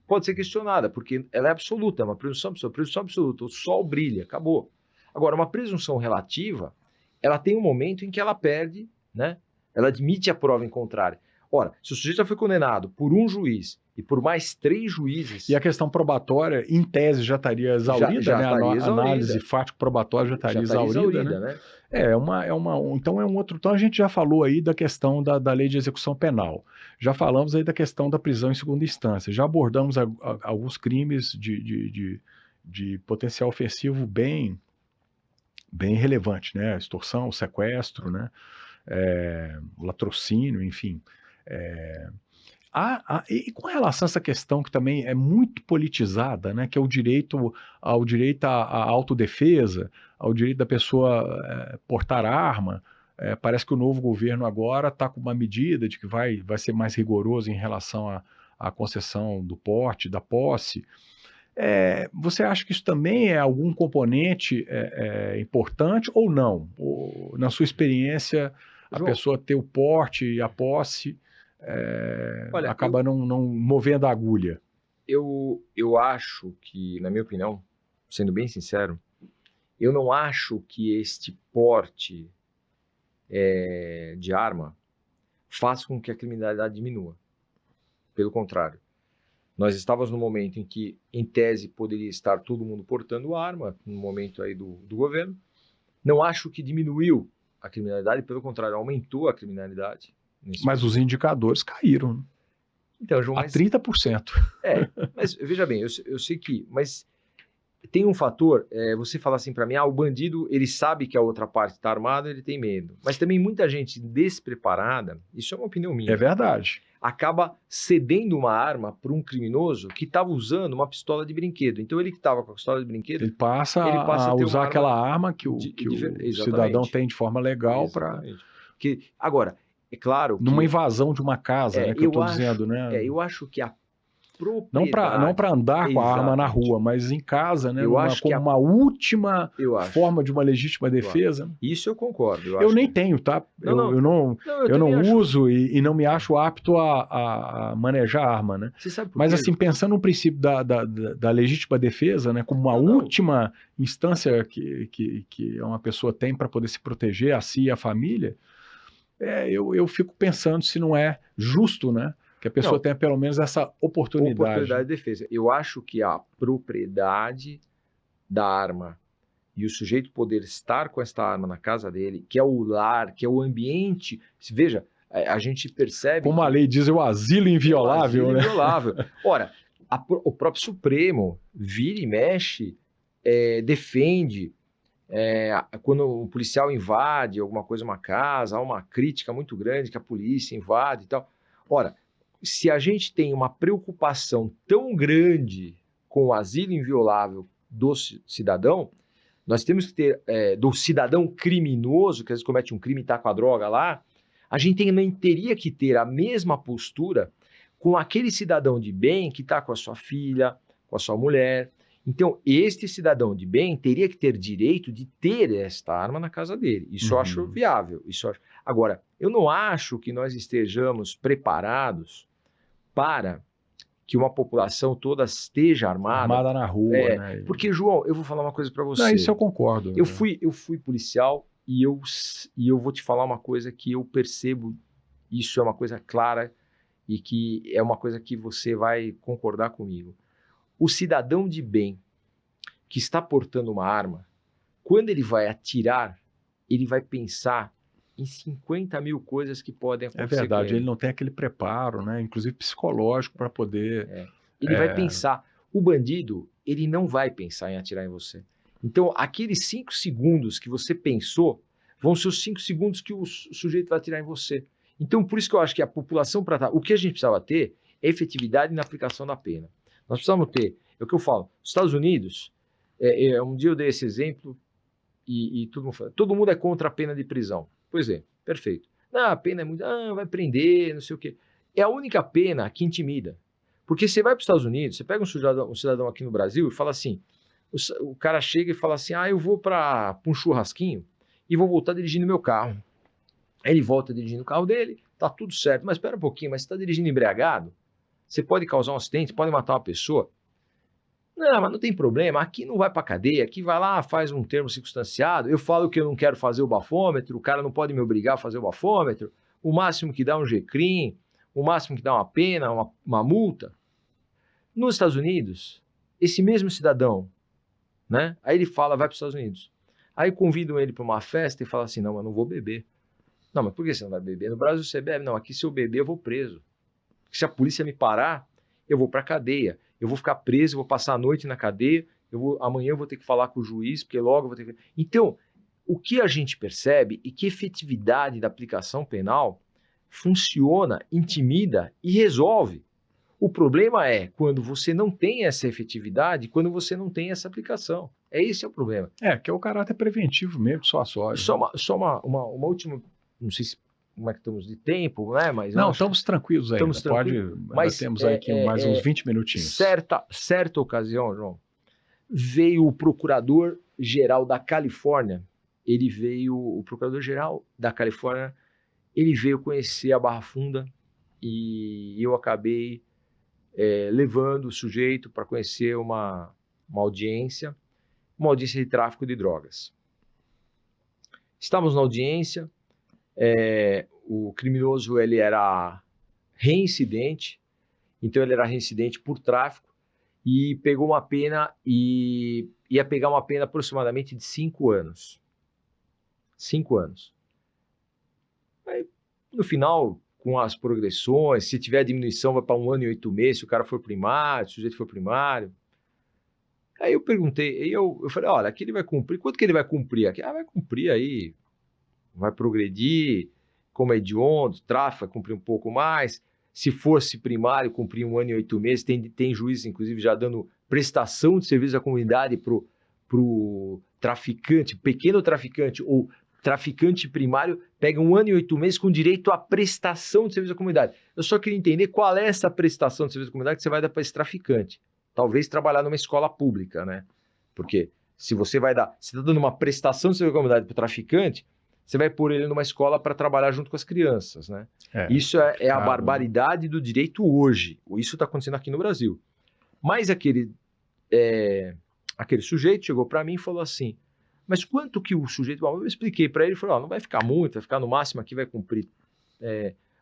pode ser questionada, porque ela é absoluta, é uma presunção absoluta, o sol brilha, acabou. Agora, uma presunção relativa, ela tem um momento em que ela perde, né? Ela admite a prova em contrário. Ora, se o sujeito já foi condenado por um juiz e por mais 3 juízes... E a questão probatória, em tese, já estaria exaurida, já né? estaria A exaurida. análise fático-probatória já estaria exaurida, né? Então é um outro... Então a gente já falou aí da questão da lei de execução penal. Já falamos aí da questão da prisão em segunda instância. Já abordamos alguns crimes de potencial ofensivo bem relevante, né? Extorsão, sequestro, né? Latrocínio, enfim. E com relação a essa questão que também é muito politizada, né? Que é o direito à autodefesa, ao direito da pessoa portar arma. Parece que o novo governo agora está com uma medida de que vai ser mais rigoroso em relação à concessão do porte, da posse. Você acha que isso também é algum componente importante ou não? Ou, na sua experiência, a João, pessoa ter o porte e a posse acaba não movendo a agulha? Eu acho que, na minha opinião, sendo bem sincero, eu não acho que este porte de arma faça com que a criminalidade diminua. Pelo contrário. Nós estávamos no momento em que, em tese, poderia estar todo mundo portando arma, no momento aí do governo. Não acho que diminuiu a criminalidade, pelo contrário, aumentou a criminalidade. Mas os indicadores caíram. Então, João, a 30%. Mas veja bem, eu sei que... Mas tem um fator, você fala assim para mim, o bandido, ele sabe que a outra parte está armada, ele tem medo. Mas também muita gente despreparada, isso é uma opinião minha. É verdade. Acaba cedendo uma arma para um criminoso que estava usando uma pistola de brinquedo. Então, ele que estava com a pistola de brinquedo... Ele passa a usar aquela arma que o cidadão tem de forma legal para... Agora, é claro que... Numa invasão de uma casa, né, que eu estou dizendo, né? Eu acho que a Não para andar com a arma na rua, mas em casa, né? Como uma última forma de uma legítima defesa. Isso eu concordo. Eu nem tenho, tá? Eu não uso e não me acho apto a manejar arma, né? Você sabe por mas quê? assim, pensando no princípio da legítima defesa, né? Como uma última instância que uma pessoa tem para poder se proteger a si e a família, eu fico pensando se não é justo, né? Que a pessoa tenha pelo menos essa oportunidade. Oportunidade de defesa. Eu acho que a propriedade da arma e o sujeito poder estar com esta arma na casa dele, que é o lar, que é o ambiente. Veja, a gente percebe... Como a lei diz, é o asilo inviolável, né? Inviolável. Ora, o próprio Supremo vira e mexe, defende... quando o policial invade alguma coisa, uma casa, há uma crítica muito grande que a polícia invade e tal. Ora, se a gente tem uma preocupação tão grande com o asilo inviolável do cidadão, nós temos que ter, do cidadão criminoso, que às vezes comete um crime e está com a droga lá, a gente também teria que ter a mesma postura com aquele cidadão de bem que está com a sua filha, com a sua mulher. Então, este cidadão de bem teria que ter direito de ter esta arma na casa dele. Isso eu acho viável. Agora, eu não acho que nós estejamos preparados para que uma população toda esteja armada. Armada na rua, né? Porque, João, eu vou falar uma coisa para você. Não, isso eu concordo. Eu fui policial e eu vou te falar uma coisa que eu percebo, isso é uma coisa clara e que é uma coisa que você vai concordar comigo. O cidadão de bem que está portando uma arma, quando ele vai atirar, ele vai pensar em 50 mil coisas que podem acontecer. É verdade, ele não tem aquele preparo, né? Inclusive psicológico, para poder... Ele vai pensar. O bandido, ele não vai pensar em atirar em você. Então, aqueles 5 segundos que você pensou, vão ser os 5 segundos que o sujeito vai atirar em você. Então, por isso que eu acho que a população... O que a gente precisava ter é efetividade na aplicação da pena. Nós precisamos ter, é o que eu falo, os Estados Unidos, um dia eu dei esse exemplo e todo mundo é contra a pena de prisão. Pois é, perfeito. Não, a pena é muito, vai prender, não sei o quê. É a única pena que intimida. Porque você vai para os Estados Unidos, você pega um cidadão aqui no Brasil e fala assim, o cara chega e fala assim, eu vou para um churrasquinho e vou voltar dirigindo meu carro. Aí ele volta dirigindo o carro dele, tá tudo certo, mas espera um pouquinho, mas você está dirigindo embriagado? Você pode causar um acidente, pode matar uma pessoa. Não, mas não tem problema, aqui não vai para cadeia, aqui vai lá, faz um termo circunstanciado, eu falo que eu não quero fazer o bafômetro, o cara não pode me obrigar a fazer o bafômetro, o máximo que dá um GCRIM, o máximo que dá uma pena, uma multa. Nos Estados Unidos, esse mesmo cidadão, né? Aí ele fala, vai para os Estados Unidos. Aí convidam ele para uma festa e fala assim, não, eu não vou beber. Não, mas por que você não vai beber? No Brasil você bebe? Não, aqui se eu beber eu vou preso. Se a polícia me parar, eu vou para a cadeia. Eu vou ficar preso, eu vou passar a noite na cadeia, amanhã eu vou ter que falar com o juiz, porque logo eu vou ter que... Então, o que a gente percebe é que a efetividade da aplicação penal funciona, intimida e resolve. O problema é quando você não tem essa efetividade, quando você não tem essa aplicação. Esse é o problema. Que é o caráter preventivo mesmo, só a sorte. Só uma última, não sei se como é que estamos de tempo, né? Mas não, estamos tranquilos ainda. Mas temos aí mais uns 20 minutinhos. Certa ocasião, João, veio o procurador-geral da Califórnia. O procurador-geral da Califórnia, ele veio conhecer a Barra Funda e eu acabei levando o sujeito para conhecer uma audiência de tráfico de drogas. Estávamos na audiência. O criminoso ele era reincidente, então ele era reincidente por tráfico e pegou uma pena e ia pegar uma pena aproximadamente de 5 anos. 5 anos. Aí, no final, com as progressões, se tiver diminuição vai para 1 ano e 8 meses, se o cara for primário, se o sujeito for primário. Aí eu perguntei, eu falei, olha, aqui ele vai cumprir, quanto que ele vai cumprir aqui? Vai cumprir aí, vai progredir, como é hediondo, tráfico, vai cumprir um pouco mais. Se fosse primário, cumprir 1 ano e 8 meses. Tem juízes, inclusive, já dando prestação de serviço à comunidade para o traficante, pequeno traficante ou traficante primário pega 1 ano e 8 meses com direito à prestação de serviço à comunidade. Eu só queria entender qual é essa prestação de serviço à comunidade que você vai dar para esse traficante. Talvez trabalhar numa escola pública, né? Porque se você vai dar, você está dando uma prestação de serviço à comunidade para o traficante, você vai pôr ele numa escola para trabalhar junto com as crianças, né? Isso é a barbaridade do direito hoje. Isso está acontecendo aqui no Brasil. Mas aquele sujeito chegou para mim e falou assim, mas quanto que o sujeito... Bom, eu expliquei para ele, ele falou, não vai ficar muito, vai ficar no máximo aqui, vai cumprir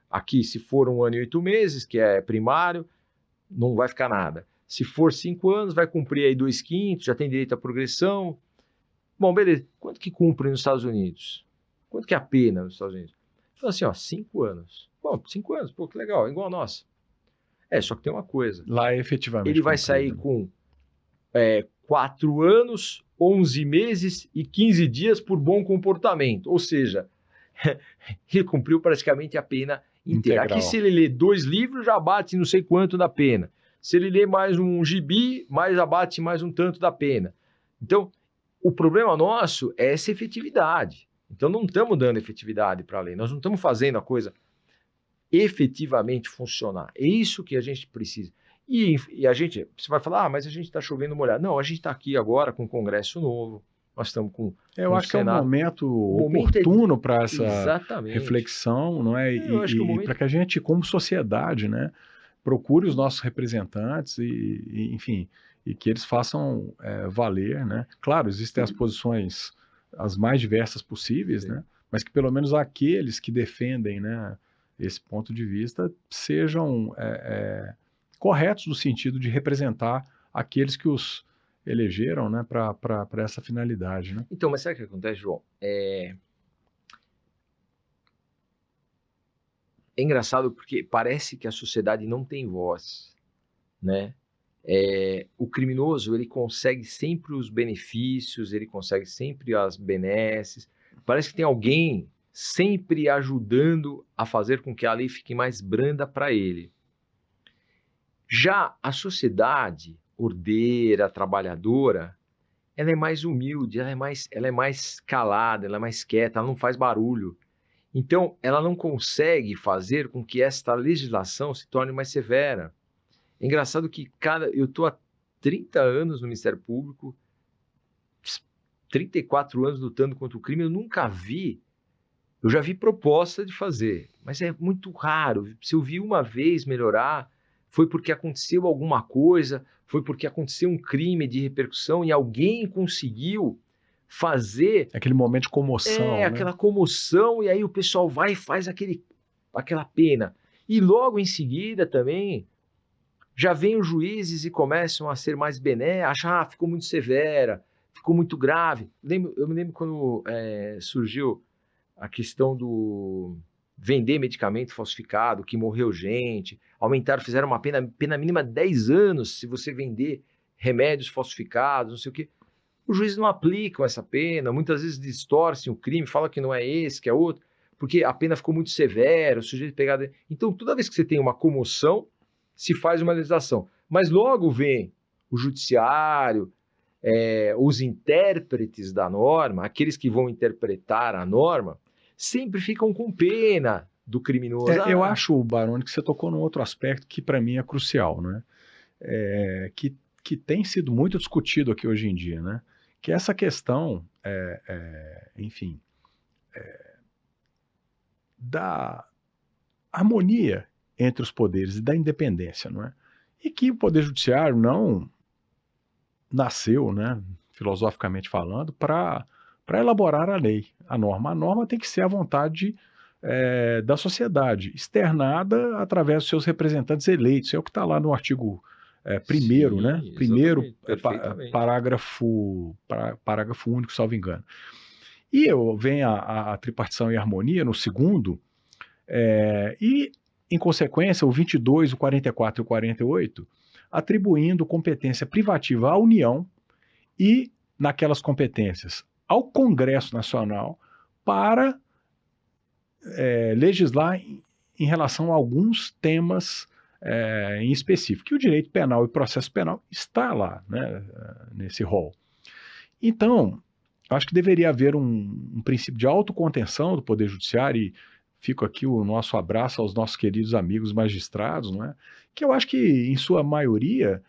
aqui, se for 1 ano e 8 meses, que é primário, não vai ficar nada. Se for 5 anos, vai cumprir aí 2/5, já tem direito à progressão. Bom, beleza. Quanto que cumpre nos Estados Unidos? Quanto que é a pena nos Estados Unidos? Ele falou assim, 5 anos. Bom, 5 anos, pô, que legal, igual a nossa. Só que tem uma coisa. Lá é efetivamente ele vai sair com 4 anos, 11 meses e 15 dias por bom comportamento. Ou seja, ele cumpriu praticamente a pena inteira. Integral. Aqui, se ele lê 2 livros, já bate não sei quanto da pena. Se ele lê mais um gibi, abate mais um tanto da pena. Então, o problema nosso é essa efetividade. Então, não estamos dando efetividade para a lei. Nós não estamos fazendo a coisa efetivamente funcionar. É isso que a gente precisa. E a gente, você vai falar, mas a gente está chovendo molhado. Não, a gente está aqui agora com um Congresso novo. Nós estamos com Eu acho Senado. Que é um momento oportuno para essa Exatamente. reflexão, não é? Eu acho que o momento... para que a gente, como sociedade, né, procure os nossos representantes enfim, e que eles façam valer, né? Claro, existem as posições as mais diversas possíveis, né? Mas que pelo menos aqueles que defendem, né, esse ponto de vista sejam corretos no sentido de representar aqueles que os elegeram, né, para essa finalidade, né? Então, mas sabe o que acontece, João? É engraçado porque parece que a sociedade não tem voz, né? O criminoso, ele consegue sempre os benefícios, ele consegue sempre as benesses. Parece que tem alguém sempre ajudando a fazer com que a lei fique mais branda para ele. Já a sociedade ordeira, trabalhadora, ela é mais humilde, ela é mais calada, ela é mais quieta, ela não faz barulho. Então, ela não consegue fazer com que esta legislação se torne mais severa. É engraçado que eu estou há 30 anos no Ministério Público, 34 anos lutando contra o crime, eu já vi proposta de fazer, mas é muito raro. Se eu vi uma vez melhorar, foi porque aconteceu alguma coisa, foi porque aconteceu um crime de repercussão e alguém conseguiu fazer... Aquele momento de comoção, né? Aquela comoção, e aí o pessoal vai e faz aquela pena. E logo em seguida também, já vem os juízes e começam a ser mais benéficos, ficou muito severa, ficou muito grave. Eu me lembro quando surgiu a questão do vender medicamento falsificado, que morreu gente, fizeram uma pena mínima de 10 anos se você vender remédios falsificados, não sei o quê. Os juízes não aplicam essa pena, muitas vezes distorcem o crime, falam que não é esse, que é outro, porque a pena ficou muito severa, o sujeito pegado... Então, toda vez que você tem uma comoção, se faz uma legislação. Mas logo vem o judiciário, os intérpretes da norma, aqueles que vão interpretar a norma, sempre ficam com pena do criminoso. Eu acho, Baroni, que você tocou num outro aspecto que para mim é crucial, né? Que tem sido muito discutido aqui hoje em dia, né? Que é essa questão, enfim, da harmonia entre os poderes e da independência, não é? E que o Poder Judiciário não nasceu, né, filosoficamente falando, para elaborar a lei, a norma. A norma tem que ser a vontade da sociedade, externada através dos seus representantes eleitos. É o que está lá no artigo 1º, né? Primeiro parágrafo único, salvo engano. E vem a tripartição e harmonia no 2º, e, em consequência, o 22, o 44 e o 48, atribuindo competência privativa à União e, naquelas competências, ao Congresso Nacional para legislar em relação a alguns temas em específico. E o direito penal e processo penal está lá, né, nesse rol. Então, Acho que deveria haver um princípio de autocontenção do Poder Judiciário, e fico aqui o nosso abraço aos nossos queridos amigos magistrados, não é? Que eu acho que, em sua maioria,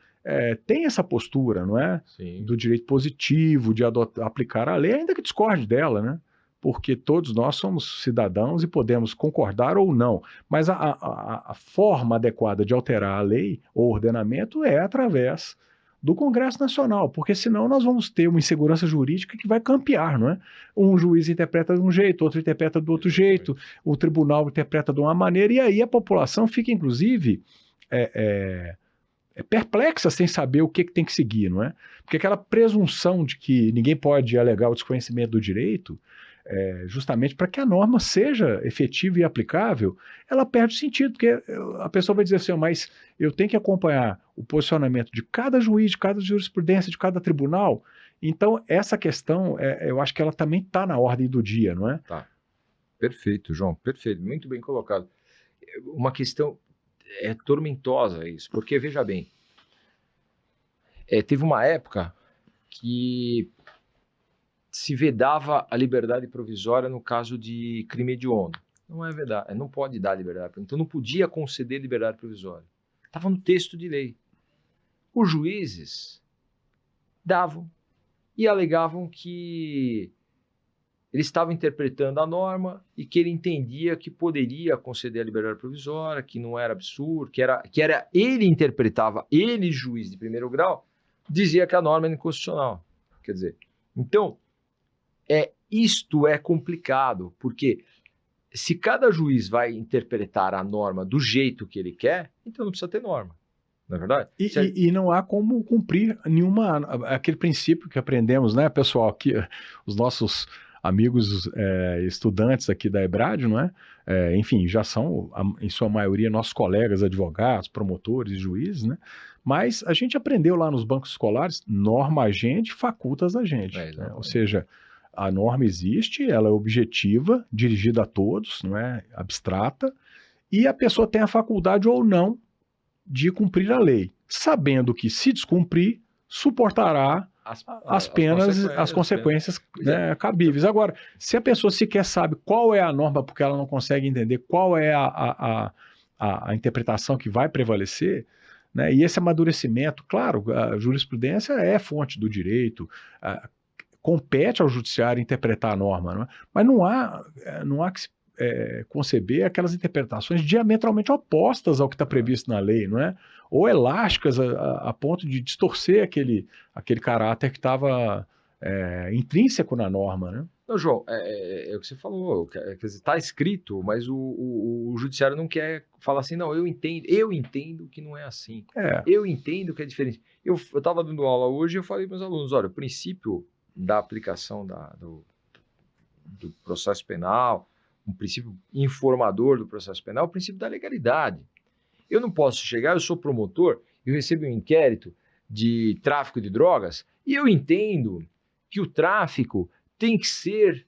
tem essa postura, não é? Sim. Do direito positivo, de aplicar a lei, ainda que discorde dela, né? Porque todos nós somos cidadãos e podemos concordar ou não, mas a forma adequada de alterar a lei ou ordenamento é através do Congresso Nacional, porque senão nós vamos ter uma insegurança jurídica que vai campear, não é? Um juiz interpreta de um jeito, outro interpreta do outro jeito, o tribunal interpreta de uma maneira, e aí a população fica, inclusive, perplexa sem saber o que tem que seguir, não é? Porque aquela presunção de que ninguém pode alegar o desconhecimento do direito, justamente para que a norma seja efetiva e aplicável, ela perde sentido, porque a pessoa vai dizer assim, mas eu tenho que acompanhar o posicionamento de cada juiz, de cada jurisprudência, de cada tribunal. Então, essa questão, eu acho que ela também está na ordem do dia, não é? Tá. Perfeito, João, perfeito, muito bem colocado. Uma questão tormentosa isso, porque, veja bem, teve uma época que se vedava a liberdade provisória no caso de crime hediondo. Não é verdade, não pode dar liberdade, então não podia conceder liberdade provisória. Estava no texto de lei. Os juízes davam e alegavam que ele estava interpretando a norma e que ele entendia que poderia conceder a liberdade provisória, que não era absurdo, que era ele interpretava, ele, juiz de primeiro grau, dizia que a norma era inconstitucional. Quer dizer, então, isto é complicado, porque se cada juiz vai interpretar a norma do jeito que ele quer, então não precisa ter norma. Não é verdade? E não há como cumprir aquele princípio que aprendemos, né, pessoal? Que os nossos amigos estudantes aqui da EBRAD, não é? Enfim, já são, em sua maioria, nossos colegas advogados, promotores, juízes, né? Mas a gente aprendeu lá nos bancos escolares, norma agente, facultas agente. Né? Ou seja, a norma existe, ela é objetiva, dirigida a todos, não é abstrata, e a pessoa tem a faculdade ou não de cumprir a lei, sabendo que, se descumprir, suportará as penas, as consequências né, cabíveis. Agora, se a pessoa sequer sabe qual é a norma, porque ela não consegue entender qual é a interpretação que vai prevalecer, né, e esse amadurecimento, claro, a jurisprudência é fonte do direito, compete ao judiciário interpretar a norma, não é? Mas não há que se conceber aquelas interpretações diametralmente opostas ao que está previsto na lei, não é? Ou elásticas a ponto de distorcer aquele caráter que estava intrínseco na norma, né? Não, João, é o que você falou, quer dizer, está escrito, mas o judiciário não quer falar assim, não, eu entendo que não é assim, eu entendo que é diferente. Eu estava dando aula hoje e eu falei para os alunos, olha, o princípio da aplicação do processo penal, um princípio informador do processo penal, o princípio da legalidade. Eu não posso chegar, eu sou promotor, eu recebo um inquérito de tráfico de drogas e eu entendo que o tráfico tem que ser,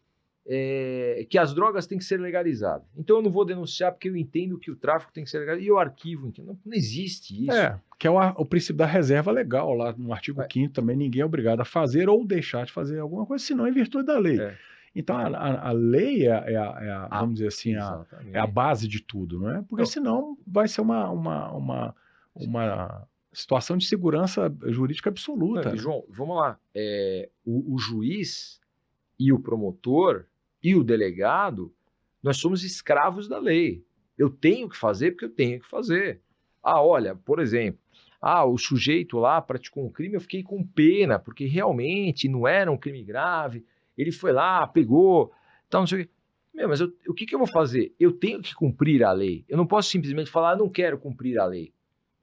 que as drogas têm que ser legalizadas. Então eu não vou denunciar porque eu entendo que o tráfico tem que ser legalizado e eu arquivo. Não existe isso. Que é o princípio da reserva legal, lá no artigo 5º também, ninguém é obrigado a fazer ou deixar de fazer alguma coisa, senão em virtude da lei. Então, a lei vamos dizer assim, é a base de tudo, não é? Porque senão vai ser uma situação de segurança jurídica absoluta. Não, João, vamos lá. O juiz e o promotor e o delegado, nós somos escravos da lei. Eu tenho que fazer porque eu tenho que fazer. Olha, por exemplo, o sujeito lá praticou um crime, eu fiquei com pena, porque realmente não era um crime grave. Ele foi lá, pegou, tal, não sei o quê. Mas o que eu vou fazer? Eu tenho que cumprir a lei. Eu não posso simplesmente falar, não quero cumprir a lei.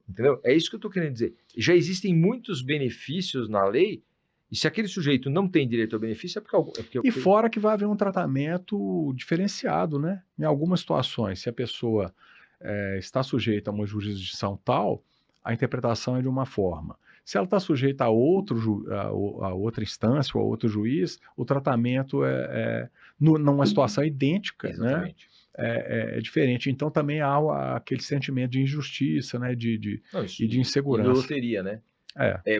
Entendeu? É isso que eu estou querendo dizer. Já existem muitos benefícios na lei, e se aquele sujeito não tem direito ao benefício, é porque E fora que vai haver um tratamento diferenciado, né? Em algumas situações, se a pessoa está sujeita a uma jurisdição tal, a interpretação é de uma forma. Se ela está sujeita a outra instância ou a outro juiz, o tratamento numa situação idêntica, né? É diferente. Então também há aquele sentimento de injustiça, né? E de insegurança. E loteria, né?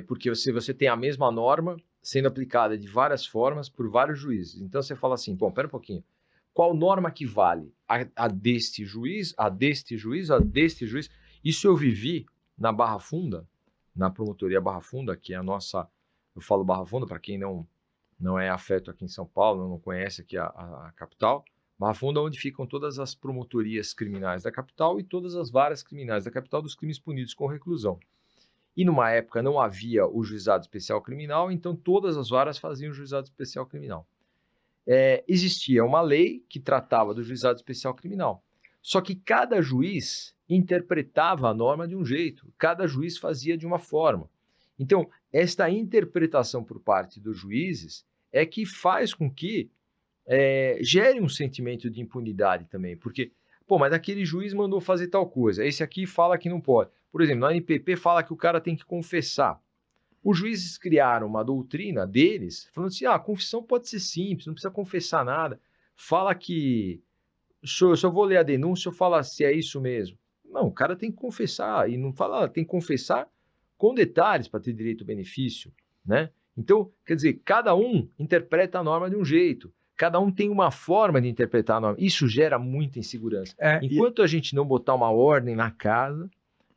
Porque se você tem a mesma norma, sendo aplicada de várias formas por vários juízes. Então você fala assim, bom, pera um pouquinho, qual norma que vale? A deste juiz, a deste juiz, a deste juiz? Isso eu vivi na Barra Funda, na promotoria Barra Funda, que é a nossa, eu falo Barra Funda para quem não é afeto aqui em São Paulo, não conhece aqui a capital. Barra Funda é onde ficam todas as promotorias criminais da capital e todas as varas criminais da capital dos crimes punidos com reclusão. E numa época não havia o juizado especial criminal, então todas as varas faziam o juizado especial criminal. Existia uma lei que tratava do juizado especial criminal. Só que cada juiz interpretava a norma de um jeito, cada juiz fazia de uma forma. Então, esta interpretação por parte dos juízes é que faz com que gere um sentimento de impunidade também, porque, pô, mas aquele juiz mandou fazer tal coisa, esse aqui fala que não pode. Por exemplo, no NPP fala que o cara tem que confessar. Os juízes criaram uma doutrina deles, falando assim, a confissão pode ser simples, não precisa confessar nada. Fala que, se eu vou ler a denúncia, eu falo se é isso mesmo. Não, o cara tem que confessar, e não fala, tem que confessar com detalhes para ter direito ao benefício, né? Então, quer dizer, cada um interpreta a norma de um jeito, cada um tem uma forma de interpretar a norma. Isso gera muita insegurança. Enquanto a gente não botar uma ordem na casa,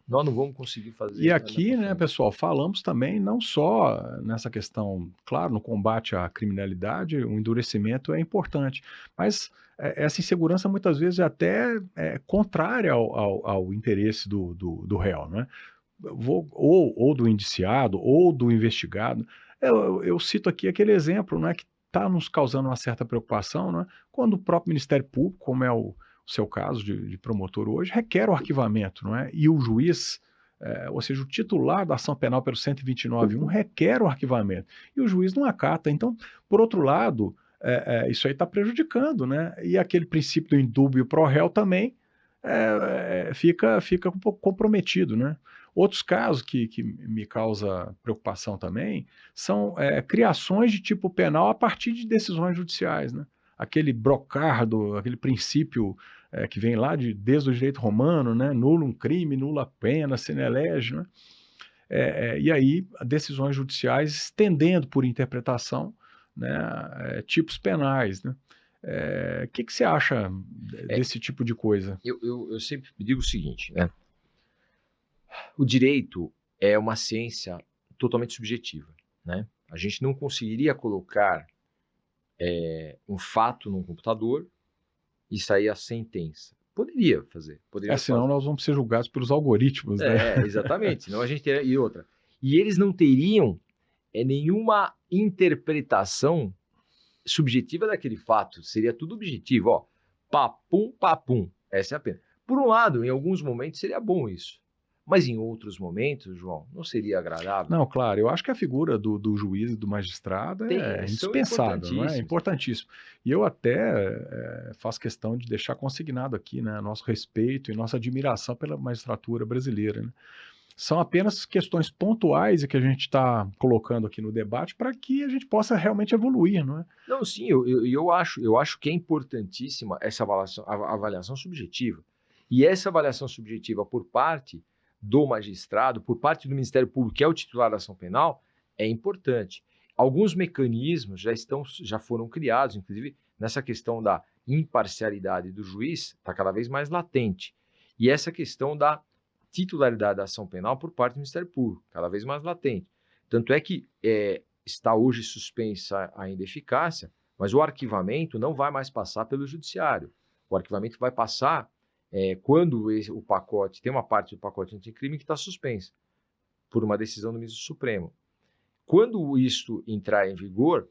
nós não vamos conseguir fazer. E aqui, né, pessoal, falamos também não só nessa questão, claro, no combate à criminalidade, o endurecimento é importante, mas essa insegurança muitas vezes é até contrária ao interesse do réu, né? Ou do indiciado, ou do investigado. Eu cito aqui aquele exemplo, né, que está nos causando uma certa preocupação, né, quando o próprio Ministério Público, como é o seu caso de promotor hoje, requer o arquivamento, não é? E o juiz, ou seja, o titular da ação penal pelo 129.1 requer o arquivamento, e o juiz não acata. Então, por outro lado, isso aí está prejudicando, né? E aquele princípio do indúbio pro réu também fica um pouco comprometido, né? Outros casos que me causa preocupação também são criações de tipo penal a partir de decisões judiciais, né? Aquele brocardo, aquele princípio que vem lá desde o direito romano, né? Nullum crime, nulla pena, sine lege, né? E aí decisões judiciais estendendo por interpretação, né, tipos penais, né? O que você acha desse tipo de coisa? Eu sempre digo o seguinte, né? O direito é uma ciência totalmente subjetiva, né? A gente não conseguiria colocar um fato num computador e sair a sentença. Poderia fazer. Senão nós vamos ser julgados pelos algoritmos, né? Exatamente. Senão a gente teria... E outra. E eles não teriam nenhuma interpretação subjetiva daquele fato. Seria tudo objetivo. Ó, papum, papum. Essa é a pena. Por um lado, em alguns momentos seria bom isso. Mas em outros momentos, João, não seria agradável? Não, claro, eu acho que a figura do juiz e do magistrado é indispensável, não é? Importantíssimo. E eu até faço questão de deixar consignado aqui, né, nosso respeito e nossa admiração pela magistratura brasileira, né? São apenas questões pontuais e que a gente está colocando aqui no debate para que a gente possa realmente evoluir, não é? Não, sim, eu acho que é importantíssima essa avaliação subjetiva. E essa avaliação subjetiva por parte do magistrado, por parte do Ministério Público, que é o titular da ação penal, é importante. Alguns mecanismos já foram criados, inclusive nessa questão da imparcialidade do juiz, está cada vez mais latente. E essa questão da titularidade da ação penal por parte do Ministério Público, cada vez mais latente. Tanto é que está hoje suspensa ainda a eficácia, mas o arquivamento não vai mais passar pelo judiciário. O arquivamento vai passar quando o pacote, tem uma parte do pacote anticrime que está suspensa por uma decisão do ministro Supremo. Quando isso entrar em vigor,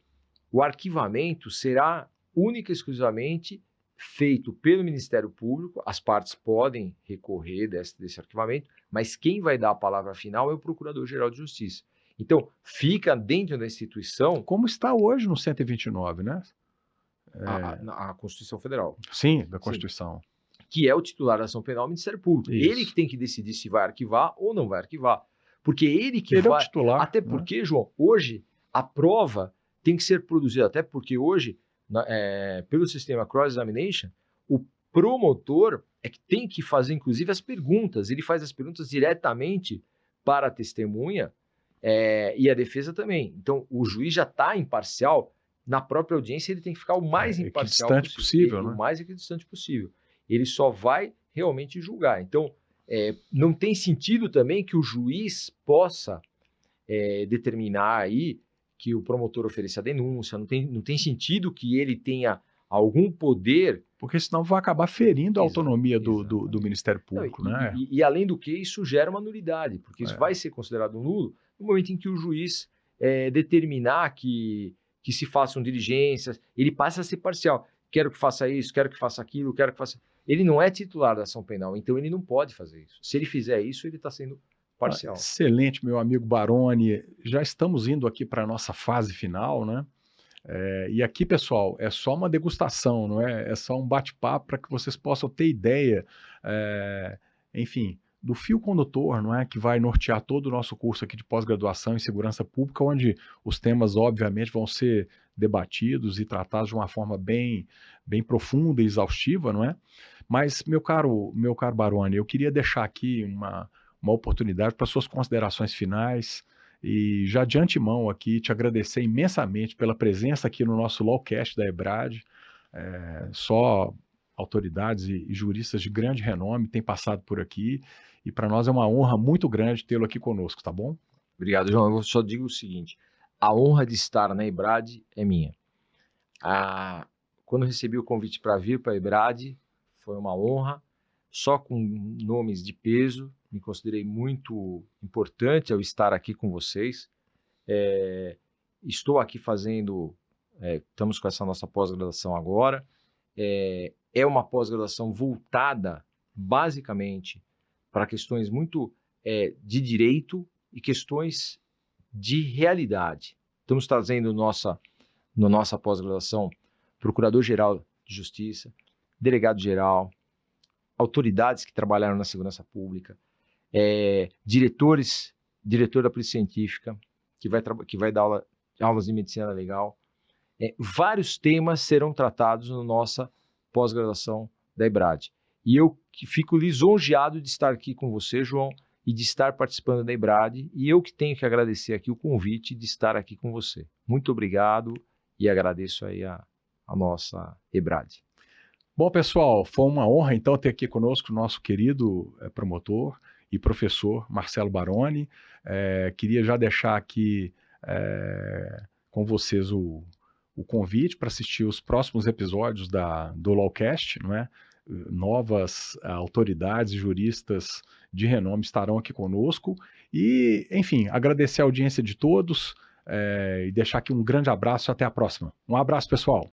o arquivamento será única e exclusivamente feito pelo Ministério Público. As partes podem recorrer desse arquivamento, mas quem vai dar a palavra final é o Procurador-Geral de Justiça. Então, fica dentro da instituição... Como está hoje no 129, né? A Constituição Federal. Sim, da Constituição. Sim. Que é o titular da ação penal, o Ministério Público. Isso. Ele que tem que decidir se vai arquivar ou não vai arquivar. Porque ele vai... é o titular. Até porque, João, hoje a prova tem que ser produzida, até porque hoje, pelo sistema cross-examination, o promotor é que tem que fazer, inclusive, as perguntas. Ele faz as perguntas diretamente para a testemunha, E a defesa também. Então, o juiz já está imparcial, na própria audiência ele tem que ficar o mais imparcial possível, né? o mais equidistante possível. Ele só vai realmente julgar. Então, não tem sentido também que o juiz possa determinar aí que o promotor ofereça a denúncia, não tem sentido que ele tenha algum poder. Porque senão vai acabar ferindo a autonomia do Ministério Público, né? E além do que, isso gera uma nulidade, porque isso vai ser considerado nulo no momento em que o juiz determinar que se façam diligências, ele passa a ser parcial. Quero que faça isso, quero que faça aquilo, quero que faça... Ele não é titular da ação penal, então ele não pode fazer isso. Se ele fizer isso, ele está sendo parcial. Excelente, meu amigo Baroni. Já estamos indo aqui para a nossa fase final, né? E aqui, pessoal, é só uma degustação, não é? É só um bate-papo para que vocês possam ter ideia, enfim, do fio condutor, não é? Que vai nortear todo o nosso curso aqui de pós-graduação em segurança pública, onde os temas, obviamente, vão ser debatidos e tratados de uma forma bem profunda e exaustiva, não é? Mas, meu caro Baroni, eu queria deixar aqui uma oportunidade para suas considerações finais. E já de antemão aqui te agradecer imensamente pela presença aqui no nosso Lawcast da EBRAD. Só autoridades e juristas de grande renome têm passado por aqui e para nós é uma honra muito grande tê-lo aqui conosco, tá bom? Obrigado, João. Eu só digo o seguinte, a honra de estar na EBRAD é minha. Quando recebi o convite para vir para a EBRAD, foi uma honra, só com nomes de peso. Me considerei muito importante ao estar aqui com vocês. Estou aqui estamos com essa nossa pós-graduação agora. É uma pós-graduação voltada, basicamente, para questões muito de direito e questões de realidade. Estamos trazendo na nossa pós-graduação Procurador-Geral de Justiça, Delegado-Geral, autoridades que trabalharam na segurança pública, diretor da Polícia Científica, que vai dar aulas de medicina legal. Vários temas serão tratados na nossa pós-graduação da EBRAD. E eu fico lisonjeado de estar aqui com você, João, e de estar participando da EBRAD, e eu que tenho que agradecer aqui o convite de estar aqui com você. Muito obrigado e agradeço aí a nossa EBRAD. Bom, pessoal, foi uma honra então ter aqui conosco o nosso querido promotor e professor Marcelo Baroni. Queria já deixar aqui com vocês o convite para assistir os próximos episódios do Lawcast, não é? Novas autoridades e juristas de renome estarão aqui conosco e, enfim, agradecer a audiência de todos e deixar aqui um grande abraço e até a próxima. Um abraço, pessoal!